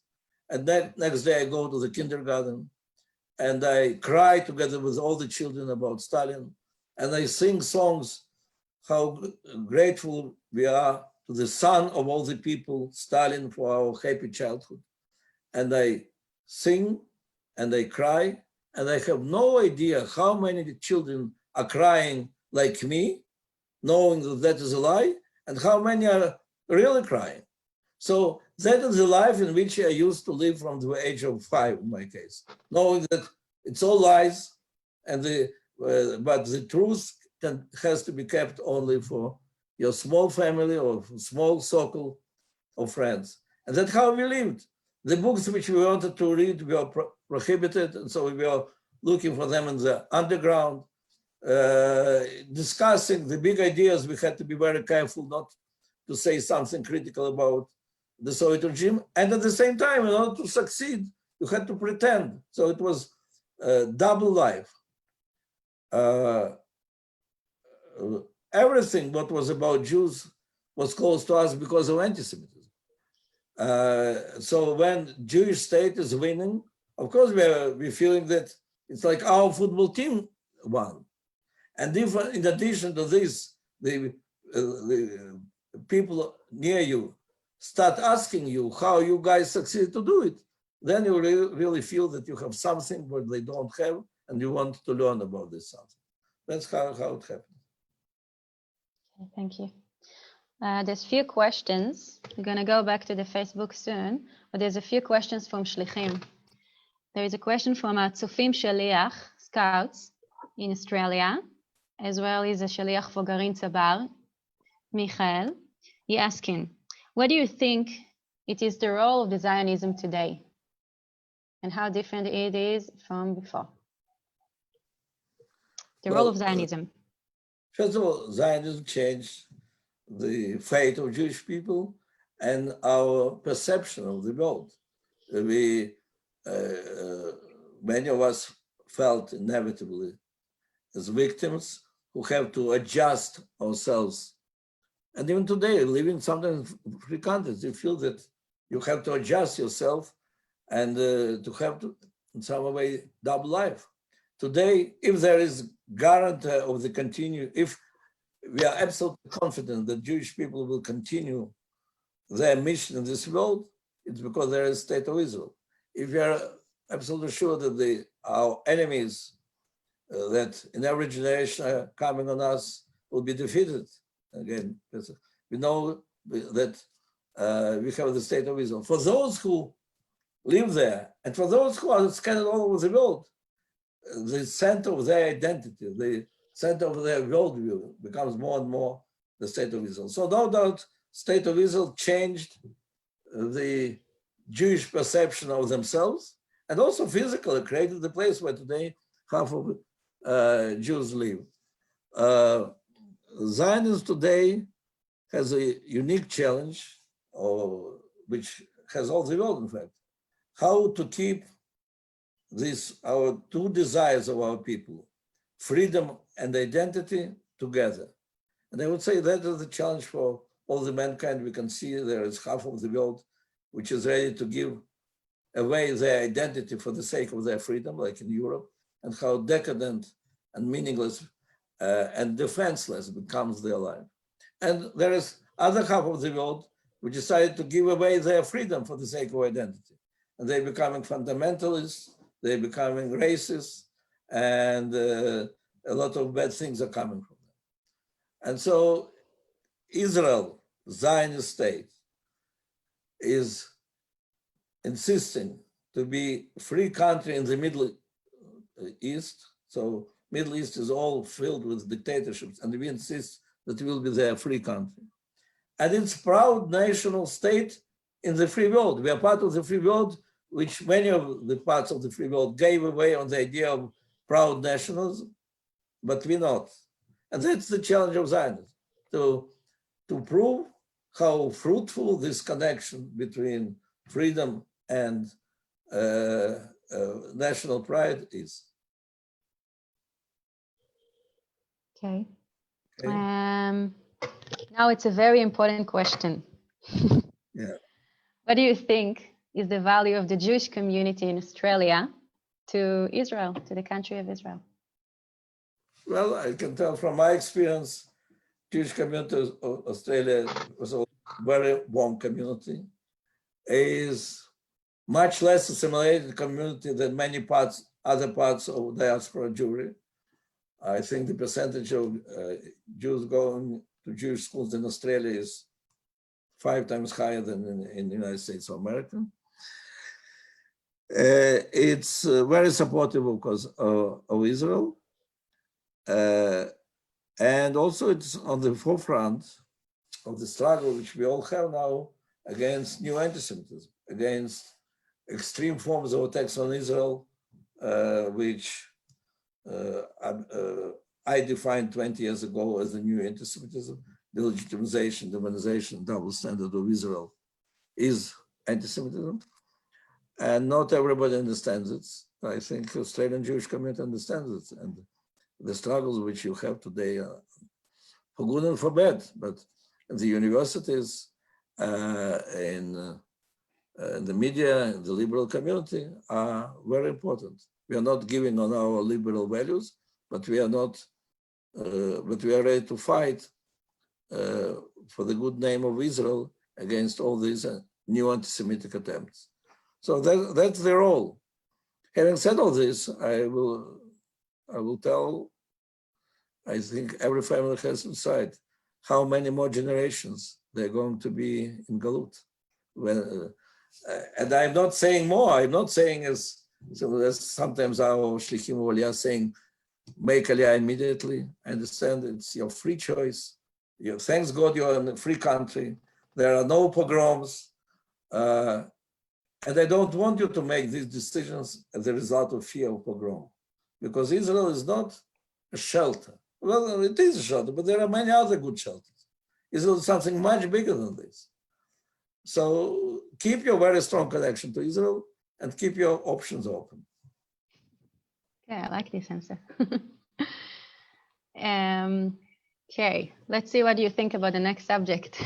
And then next day I go to the kindergarten and I cry together with all the children about Stalin. And I sing songs, how grateful we are to the son of all the people, Stalin, for our happy childhood. And I sing and I cry, and I have no idea how many children are crying like me, knowing that that is a lie, and how many are really crying. So that is the life in which I used to live from the age of 5, in my case, knowing that it's all lies, and but the truth has to be kept only for your small family or small circle of friends. And that's how we lived. The books which we wanted to read were prohibited, and so we were looking for them in the underground. Discussing the big ideas, we had to be very careful not to say something critical about the Soviet regime. And at the same time, in order to succeed, you had to pretend. So it was double life. Everything what was about Jews was close to us because of anti-Semitism. So when Jewish state is winning, of course we're feeling that it's like our football team won. And if, in addition to this, the people near you start asking you how you guys succeed to do it, then you really feel that you have something what they don't have, and you want to learn about this something. That's how it happened. Okay, thank you. There's few questions. We're going to go back to the Facebook soon, but there's a few questions from Shlichim. There is a question from Tzufim Shaliach, Scouts in Australia, as well as a Shaliach for Garin Tzabar, Michael. He asking, what do you think it is the role of the Zionism today, and how different it is from before? The role of Zionism. First of all, Zionism changed the fate of Jewish people and our perception of the world. Many of us felt inevitably as victims who have to adjust ourselves. And even today, living sometimes in free countries, you feel that you have to adjust yourself and to have to, in some way, double life. Today, if there is guarantee of the continue, if we are absolutely confident that Jewish people will continue their mission in this world, it's because there is a state of Israel. If we are absolutely sure that our enemies that in every generation are coming on us will be defeated, again, we know that we have the state of Israel. For those who live there, and for those who are scattered all over the world, the center of their identity, the center of their worldview becomes more and more the state of Israel. So no doubt, state of Israel changed the Jewish perception of themselves, and also physically created the place where today half of Jews live. Zionism today has a unique challenge, which has all the world, in fact, how to keep our two desires of our people, freedom and identity, together. And I would say that is the challenge for all the mankind. We can see there is half of the world which is ready to give away their identity for the sake of their freedom, like in Europe, and how decadent and meaningless and defenseless becomes their life. And there is other half of the world which decided to give away their freedom for the sake of identity. And they're becoming fundamentalists, they're becoming racist, and a lot of bad things are coming from them. And so Israel, Zionist state, is insisting to be a free country in the Middle East. So Middle East is all filled with dictatorships, and we insist that it will be their free country. And it's proud national state in the free world. We are part of the free world, which many of the parts of the free world gave away on the idea of proud nationalism, but we're not. And that's the challenge of Zionism, to prove how fruitful this connection between freedom and national pride is. Okay. Now it's a very important question. Yeah. What do you think is the value of the Jewish community in Australia to Israel, to the country of Israel? Well, I can tell from my experience, Jewish community of Australia was a very warm community. Is much less assimilated community than many other parts of diaspora Jewry. I think the percentage of Jews going to Jewish schools in Australia is 5 times higher than in the United States of America. It's very supportive, of course, of Israel. And also it's on the forefront of the struggle which we all have now against new anti-Semitism, against extreme forms of attacks on Israel, which I defined 20 years ago as the new anti-Semitism. The legitimization, demonization, double standard of Israel is anti-Semitism. And not everybody understands it. I think the Australian Jewish community understands it. And the struggles which you have today are for good and for bad, but in the universities, in the media, in the liberal community are very important. We are not giving on our liberal values, but we are not, but we are ready to fight for the good name of Israel against all these new anti-Semitic attempts. So that's the role. Having said all this, I will tell, I think every family has to decide how many more generations they're going to be in Galut. And I'm not saying more, I'm not saying as sometimes our shlichim of Aliyah saying, make Aliyah immediately. I understand it's your free choice. Thanks God you're in a free country. There are no pogroms. And I don't want you to make these decisions as a result of fear of pogrom, because Israel is not a shelter. Well, it is a shelter, but there are many other good shelters. Israel is something much bigger than this. So keep your very strong connection to Israel and keep your options open. Yeah, I like this answer. Okay, let's see what you think about the next subject.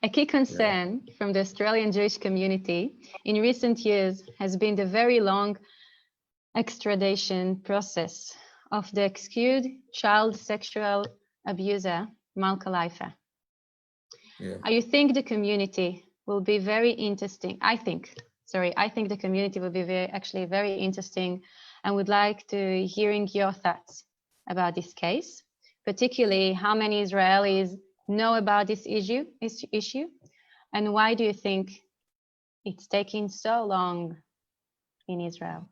A key concern from the Australian Jewish community in recent years has been the very long extradition process of the accused child sexual abuser, Malka Leifer. I think the community will be very interesting. I think the community will be very interesting and would like to hearing your thoughts about this case, particularly how many Israelis know about this issue, and why do you think it's taking so long in Israel?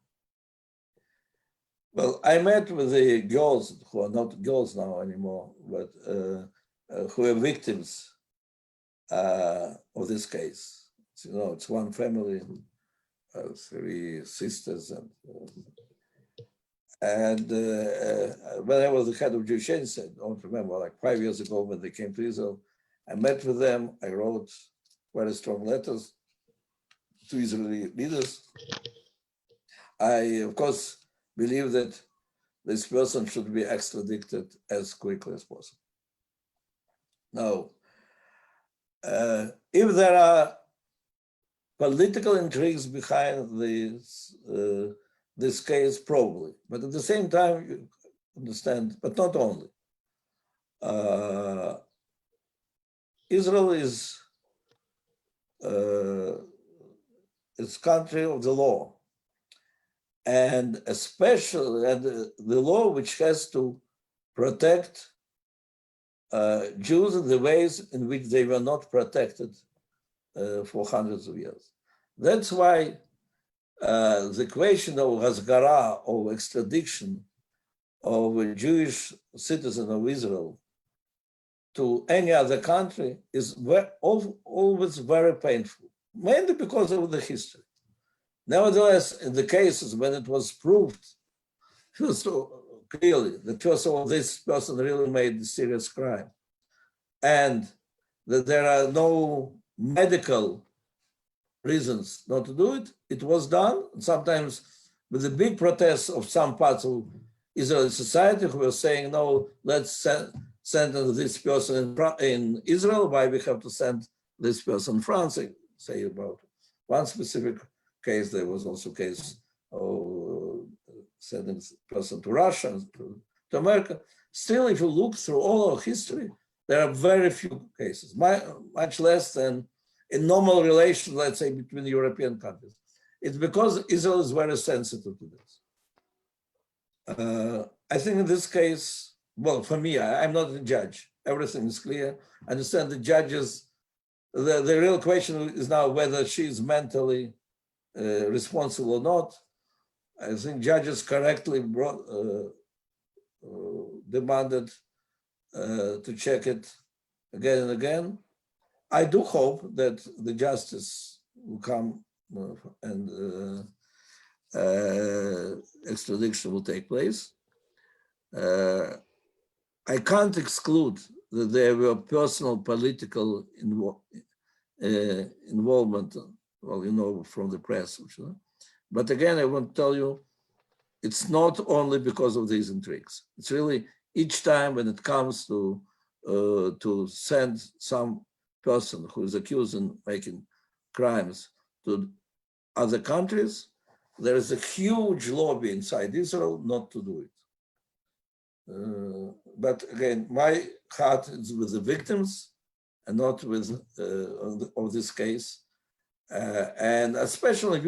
Well, I met with the girls who are not girls now anymore, but who are victims of this case. So, you know, it's one family, 3 sisters, and when I was the head of Jewish Aid, I don't remember, like 5 years ago when they came to Israel, I met with them. I wrote very strong letters to Israeli leaders. I, of course, believe that this person should be extradited as quickly as possible. Now, if there are political intrigues behind this case, probably, but at the same time, you understand, but not only. Israel is it's country of the law, and especially the law which has to protect Jews in the ways in which they were not protected for hundreds of years. That's why the question of Hasgara, or extradition of a Jewish citizen of Israel to any other country is always very painful, mainly because of the history. Nevertheless, in the cases when it was proved, first clearly that first of all, this person really made a serious crime, and that there are no medical reasons not to do it, it was done. Sometimes with the big protests of some parts of Israeli society who were saying, no, let's sentence this person in Israel, why we have to send this person in France, say about one specific case. There was also a case of sending this person to Russia, to America. Still, if you look through all our history, there are very few cases, much less than in normal relations, let's say, between the European countries. It's because Israel is very sensitive to this. I think in this case, well, for me, I'm not a judge. Everything is clear. I understand the judges, the real question is now whether she is mentally responsible or not. I think judges correctly demanded to check it again and again. I do hope that the justice will come and extradition will take place. I can't exclude that there were personal political involvement, well, you know, from the press. But again, I want to tell you, it's not only because of these intrigues. It's really each time when it comes to send some person who is accused in making crimes to other countries, there is a huge lobby inside Israel not to do it. But again, my heart is with the victims and not with of this case. And especially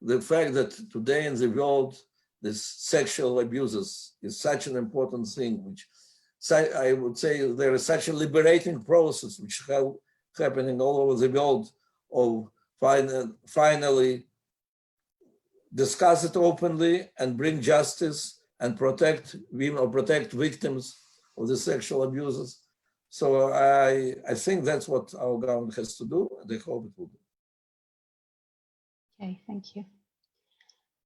the fact that today in the world, this sexual abuses is such an important thing, which I would say there is such a liberating process which is happening all over the world of finally discuss it openly and bring justice and protect women or protect victims of the sexual abuses. So I think that's what our government has to do, and I hope it will do. Okay, thank you.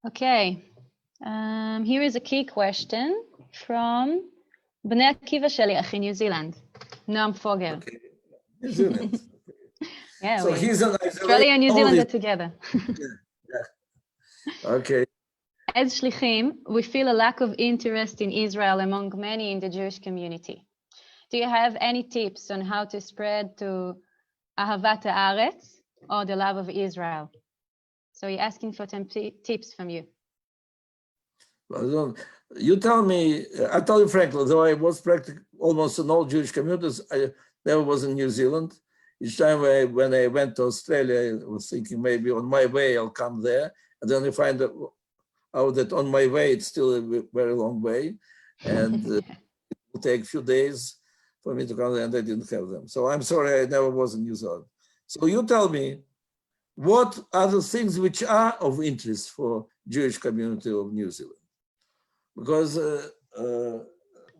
Okay, here is a key question from בני עקיבא שליח in New Zealand. Noam Fogel. Okay. New Zealand. Yeah, So he's an Australia and New Zealand are together. Okay. As shlichim, we feel a lack of interest in Israel among many in the Jewish community. Do you have any tips on how to spread to Ahavat Haaretz or the love of Israel? So he's asking for some tips from you. Well, you tell me, I tell you frankly, though I was practically almost in all Jewish communities, I never was in New Zealand. Each time when I went to Australia, I was thinking maybe on my way I'll come there. And then I find out that on my way, it's still a very long way. And it will take a few days for me to come there, and I didn't have them. So I'm sorry, I never was in New Zealand. So you tell me, what are the things which are of interest for Jewish community of New Zealand? Because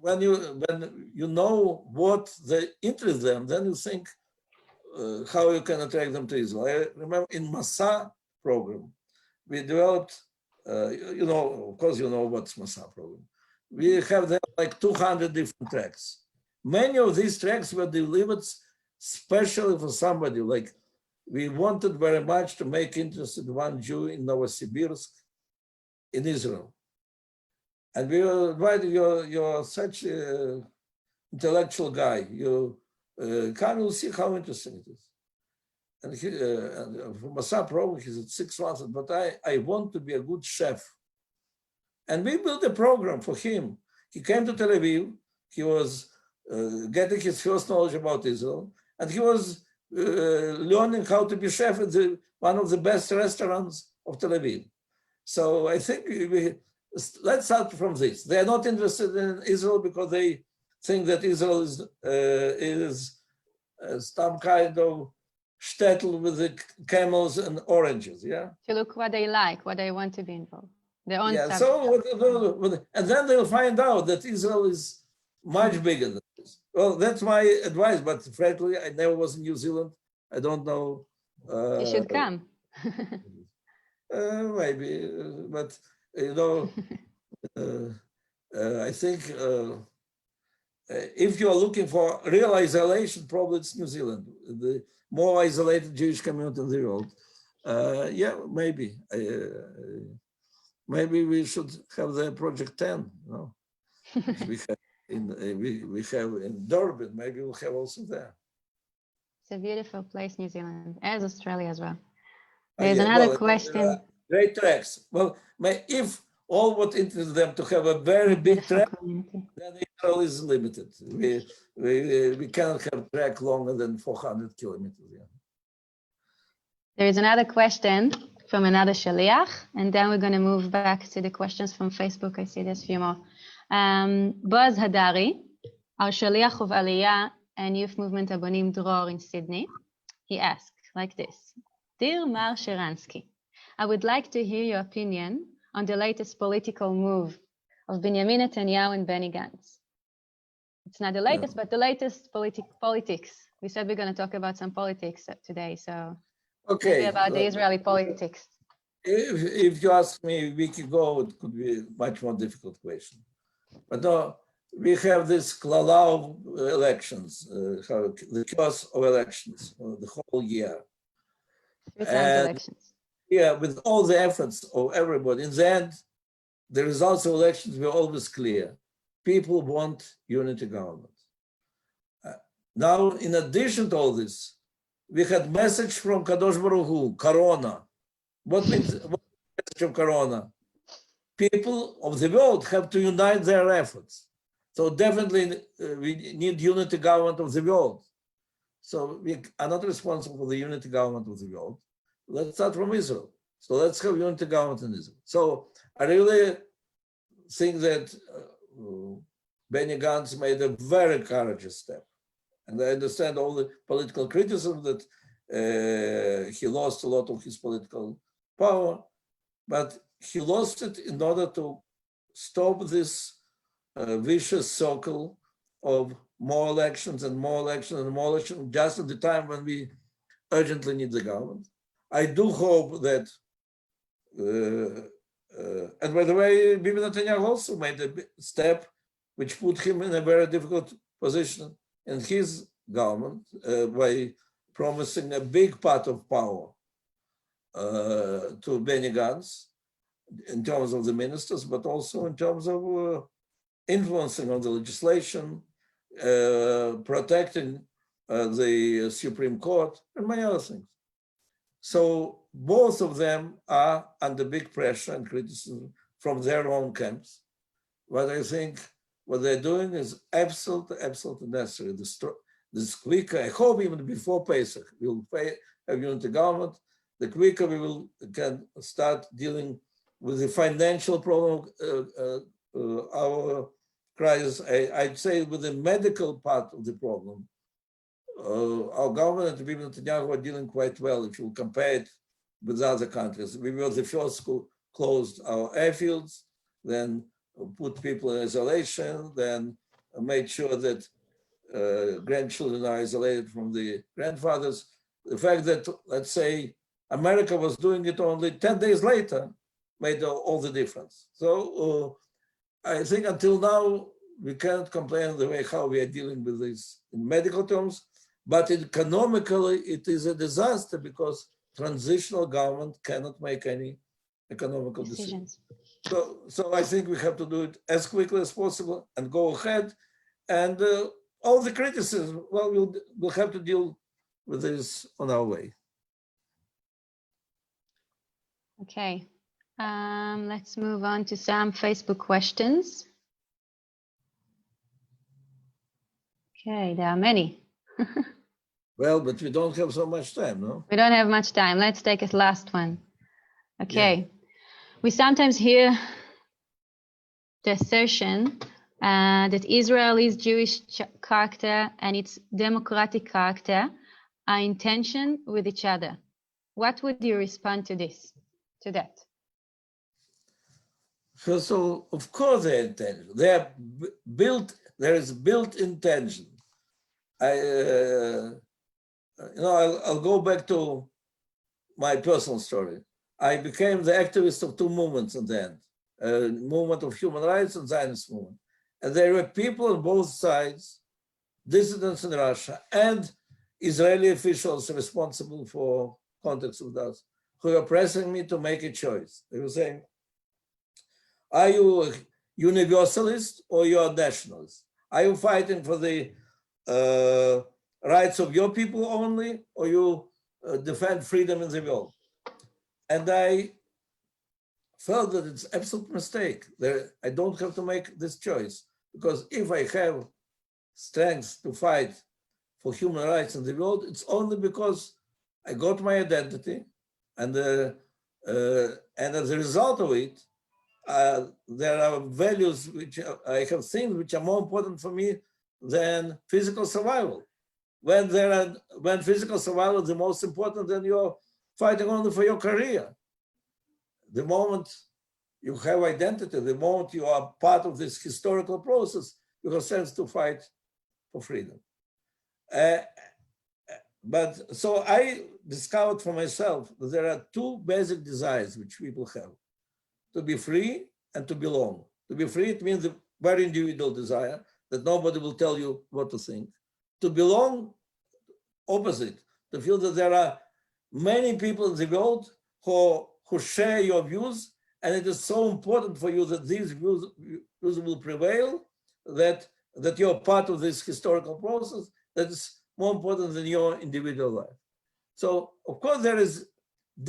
when you know what they interest them, then you think how you can attract them to Israel. I remember in Masa program, we developed, of course you know what's Masa program. We have there like 200 different tracks. Many of these tracks were delivered specially for somebody. Like we wanted very much to make interested one Jew in Novosibirsk in Israel. And we were invited, you're such an intellectual guy. You come, you'll see how interesting it is. And for Masa program, he said 6 months, but I want to be a good chef. And we built a program for him. He came to Tel Aviv. He was getting his first knowledge about Israel. And he was learning how to be chef at one of the best restaurants of Tel Aviv. So I think let's start from this. They are not interested in Israel because they think that Israel is some kind of shtetl with the camels and oranges, yeah? To look what they like, what they want to be involved. Their own subject. So, and then they'll find out that Israel is much bigger than this. Well, that's my advice, but frankly, I never was in New Zealand. I don't know. You should come. Maybe, but I think if you're looking for real isolation, probably it's New Zealand, the more isolated Jewish community in the world. Yeah, maybe. Maybe we should have the Project 10. We have in Durban. Maybe we'll have also there. It's a beautiful place, New Zealand, as Australia as well. There's another question. Great tracks. Well, if all what interests them to have a very big track, then Israel is limited. We cannot have track longer than 400 kilometers. Yeah. There is another question from another shaliach, and then we're going to move back to the questions from Facebook. I see there's a few more. Boaz Hadari, our shaliach of Aliyah and Youth Movement Abonim Dror in Sydney, he asked like this: Dear Mar Sharansky, I would like to hear your opinion on the latest political move of Benjamin Netanyahu and Benny Gantz. It's not the latest, but the latest politics. We said we're going to talk about some politics today, so maybe about the Israeli politics. If you ask me a week ago, it could be a much more difficult question. But no, we have this klala elections, the chaos of elections, the whole year. Elections. Yeah, with all the efforts of everybody, in the end, the results of elections were always clear. People want unity government. Now, in addition to all this, we had message from Kadosh Baruch Hu, Corona. What means what message of Corona? People of the world have to unite their efforts. So definitely we need unity government of the world. So we are not responsible for the unity government of the world. Let's start from Israel. So let's have unity government in Israel. So I really think that Benny Gantz made a very courageous step. And I understand all the political criticism that he lost a lot of his political power, but he lost it in order to stop this vicious circle of more elections and more elections and more elections, just at the time when we urgently need the government. I do hope that, and by the way, Bibi Netanyahu also made a step which put him in a very difficult position in his government by promising a big part of power to Benny Gantz in terms of the ministers, but also in terms of influencing on the legislation, protecting the Supreme Court, and many other things. So both of them are under big pressure and criticism from their own camps. But I think what they're doing is absolutely necessary. This quicker, I hope even before Pesach, we'll have unity government, the quicker we can start dealing with the financial problem, our crisis. I'd say with the medical part of the problem, our government and Bibi Netanyahu are dealing quite well if you compare it with other countries. We were the first who closed our airfields, then put people in isolation, then made sure that grandchildren are isolated from the grandfathers. The fact that, let's say, America was doing it only 10 days later made all the difference. So I think until now, we cannot complain the way how we are dealing with this in medical terms, but economically, it is a disaster because transitional government cannot make any economical decisions. So I think we have to do it as quickly as possible and go ahead. And all the criticism, well, we'll have to deal with this on our way. Okay, let's move on to some Facebook questions. Okay, there are many. Well, but we don't have so much time, no? We don't have much time. Let's take a last one. Okay. Yeah. We sometimes hear the assertion that Israel's Jewish character and its democratic character are in tension with each other. What would you respond to this, to that? First of all, of course they're in tension. They are built, there is built-in tension. I'll go back to my personal story. I became the activist of two movements in the end, movement of human rights and Zionist movement. And there were people on both sides, dissidents in Russia and Israeli officials responsible for contacts with us, who were pressing me to make a choice. They were saying, are you a universalist or you're a nationalist? Are you fighting for the rights of your people only, or you defend freedom in the world? And I felt that it's an absolute mistake. I don't have to make this choice, because if I have strength to fight for human rights in the world, it's only because I got my identity, and as a result of it, there are values which I have seen which are more important for me than physical survival. When physical survival is the most important, then you're fighting only for your career. The moment you have identity, the moment you are part of this historical process, you have sense to fight for freedom. But so I discovered for myself that there are two basic desires which people have: to be free and to belong. To be free, it means a very individual desire that nobody will tell you what to think. To belong, opposite, to feel that there are many people in the world who share your views, and it is so important for you that these views will prevail, that you're part of this historical process that is more important than your individual life. So, of course, there is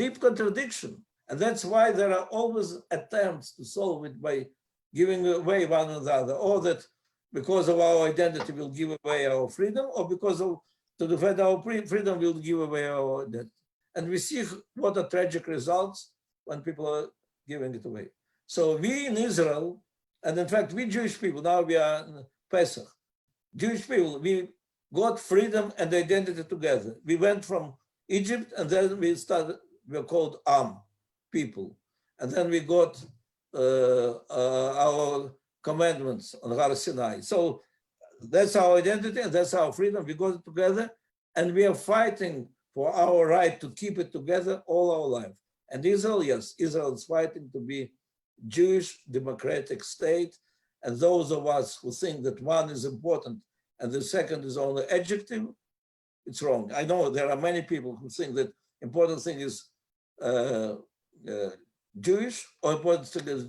deep contradiction, and that's why there are always attempts to solve it by giving away one another, or that because of our identity we'll give away our freedom, or because to defend our freedom we'll give away our identity. And we see what are tragic results when people are giving it away. So we in Israel, and in fact we Jewish people, now we are in Pesach, Jewish people, we got freedom and identity together. We went from Egypt, and then we were called Am, people. And then we got our commandments on Har Sinai. So that's our identity and that's our freedom. We got it together, and we are fighting for our right to keep it together all our life. And Israel, yes, Israel is fighting to be Jewish democratic state, And those of us who think that one is important and the second is only adjective, it's wrong. I know there are many people who think that important thing is Jewish or important thing is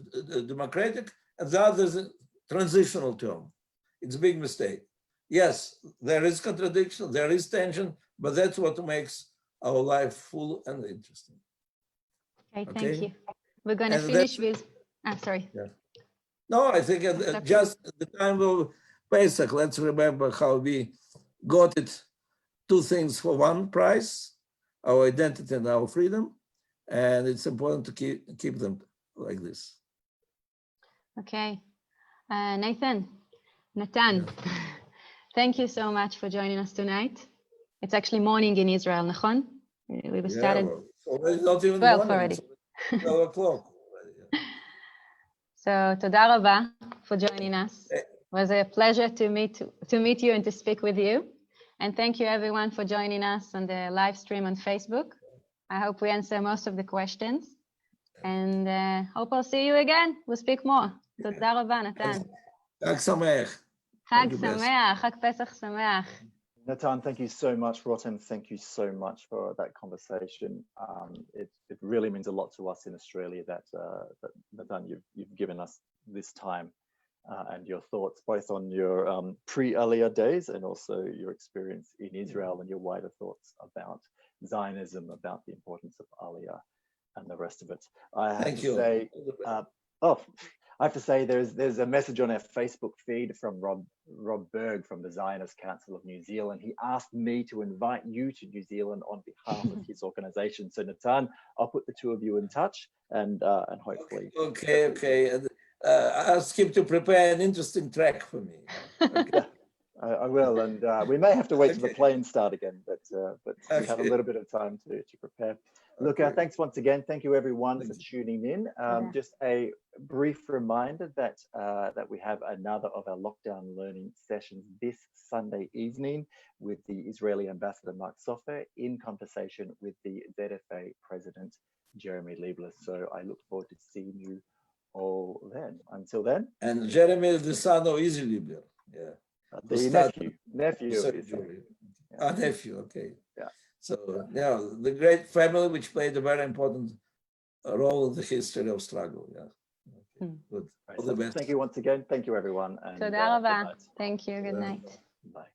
democratic, and the other is a transitional term. It's a big mistake. Yes, there is contradiction, there is tension, but that's what makes our life full and interesting. Okay, thank you. We're going to finish with, sorry. Yeah. No, I think just at the time of Pesach, let's remember how we got it, two things for one price, our identity and our freedom, and it's important to keep them like this. Okay. Natan, yeah. Thank you so much for joining us tonight. It's actually morning in Israel, Nachon? We started. Well, already not even 12 morning, already. 12 o'clock. So, toda rabba for joining us. It was a pleasure to meet you and to speak with you. And thank you everyone for joining us on the live stream on Facebook. I hope we answer most of the questions. And hope I'll see you again. We'll speak more. Toda rabba, Natan. Chag Sameach. Chag Sameach, Chag Pesach Sameach. Natan, thank you so much. Rotem, thank you so much for that conversation. It really means a lot to us in Australia that Natan, you've given us this time and your thoughts, both on your pre-Aliyah days and also your experience in Israel and your wider thoughts about Zionism, about the importance of Aliyah and the rest of it. I have to say there's a message on our Facebook feed from Rob Berg from the Zionist Council of New Zealand. He asked me to invite you to New Zealand on behalf of his organization. So Natan, I'll put the two of you in touch and hopefully. Okay. I'll ask him to prepare an interesting track for me. Okay. Yeah, I will, and we may have to wait till the planes start again, but we have a little bit of time to prepare. Look, thanks once again. Thank you everyone for tuning in. Just a brief reminder that we have another of our lockdown learning sessions this Sunday evening with the Israeli ambassador Mark Sofer in conversation with the ZFA president Jeremy Liebler. So I look forward to seeing you all then. Until then. And Jeremy is the son of Izzy Liebler. Yeah. The nephew. Nephew. Okay. Yeah. So yeah, the great family which played a very important role in the history of struggle. Yeah. Okay. Good. All the best. Thank you once again. Thank you everyone. And Toda rabba. Thank you. Good night. Bye.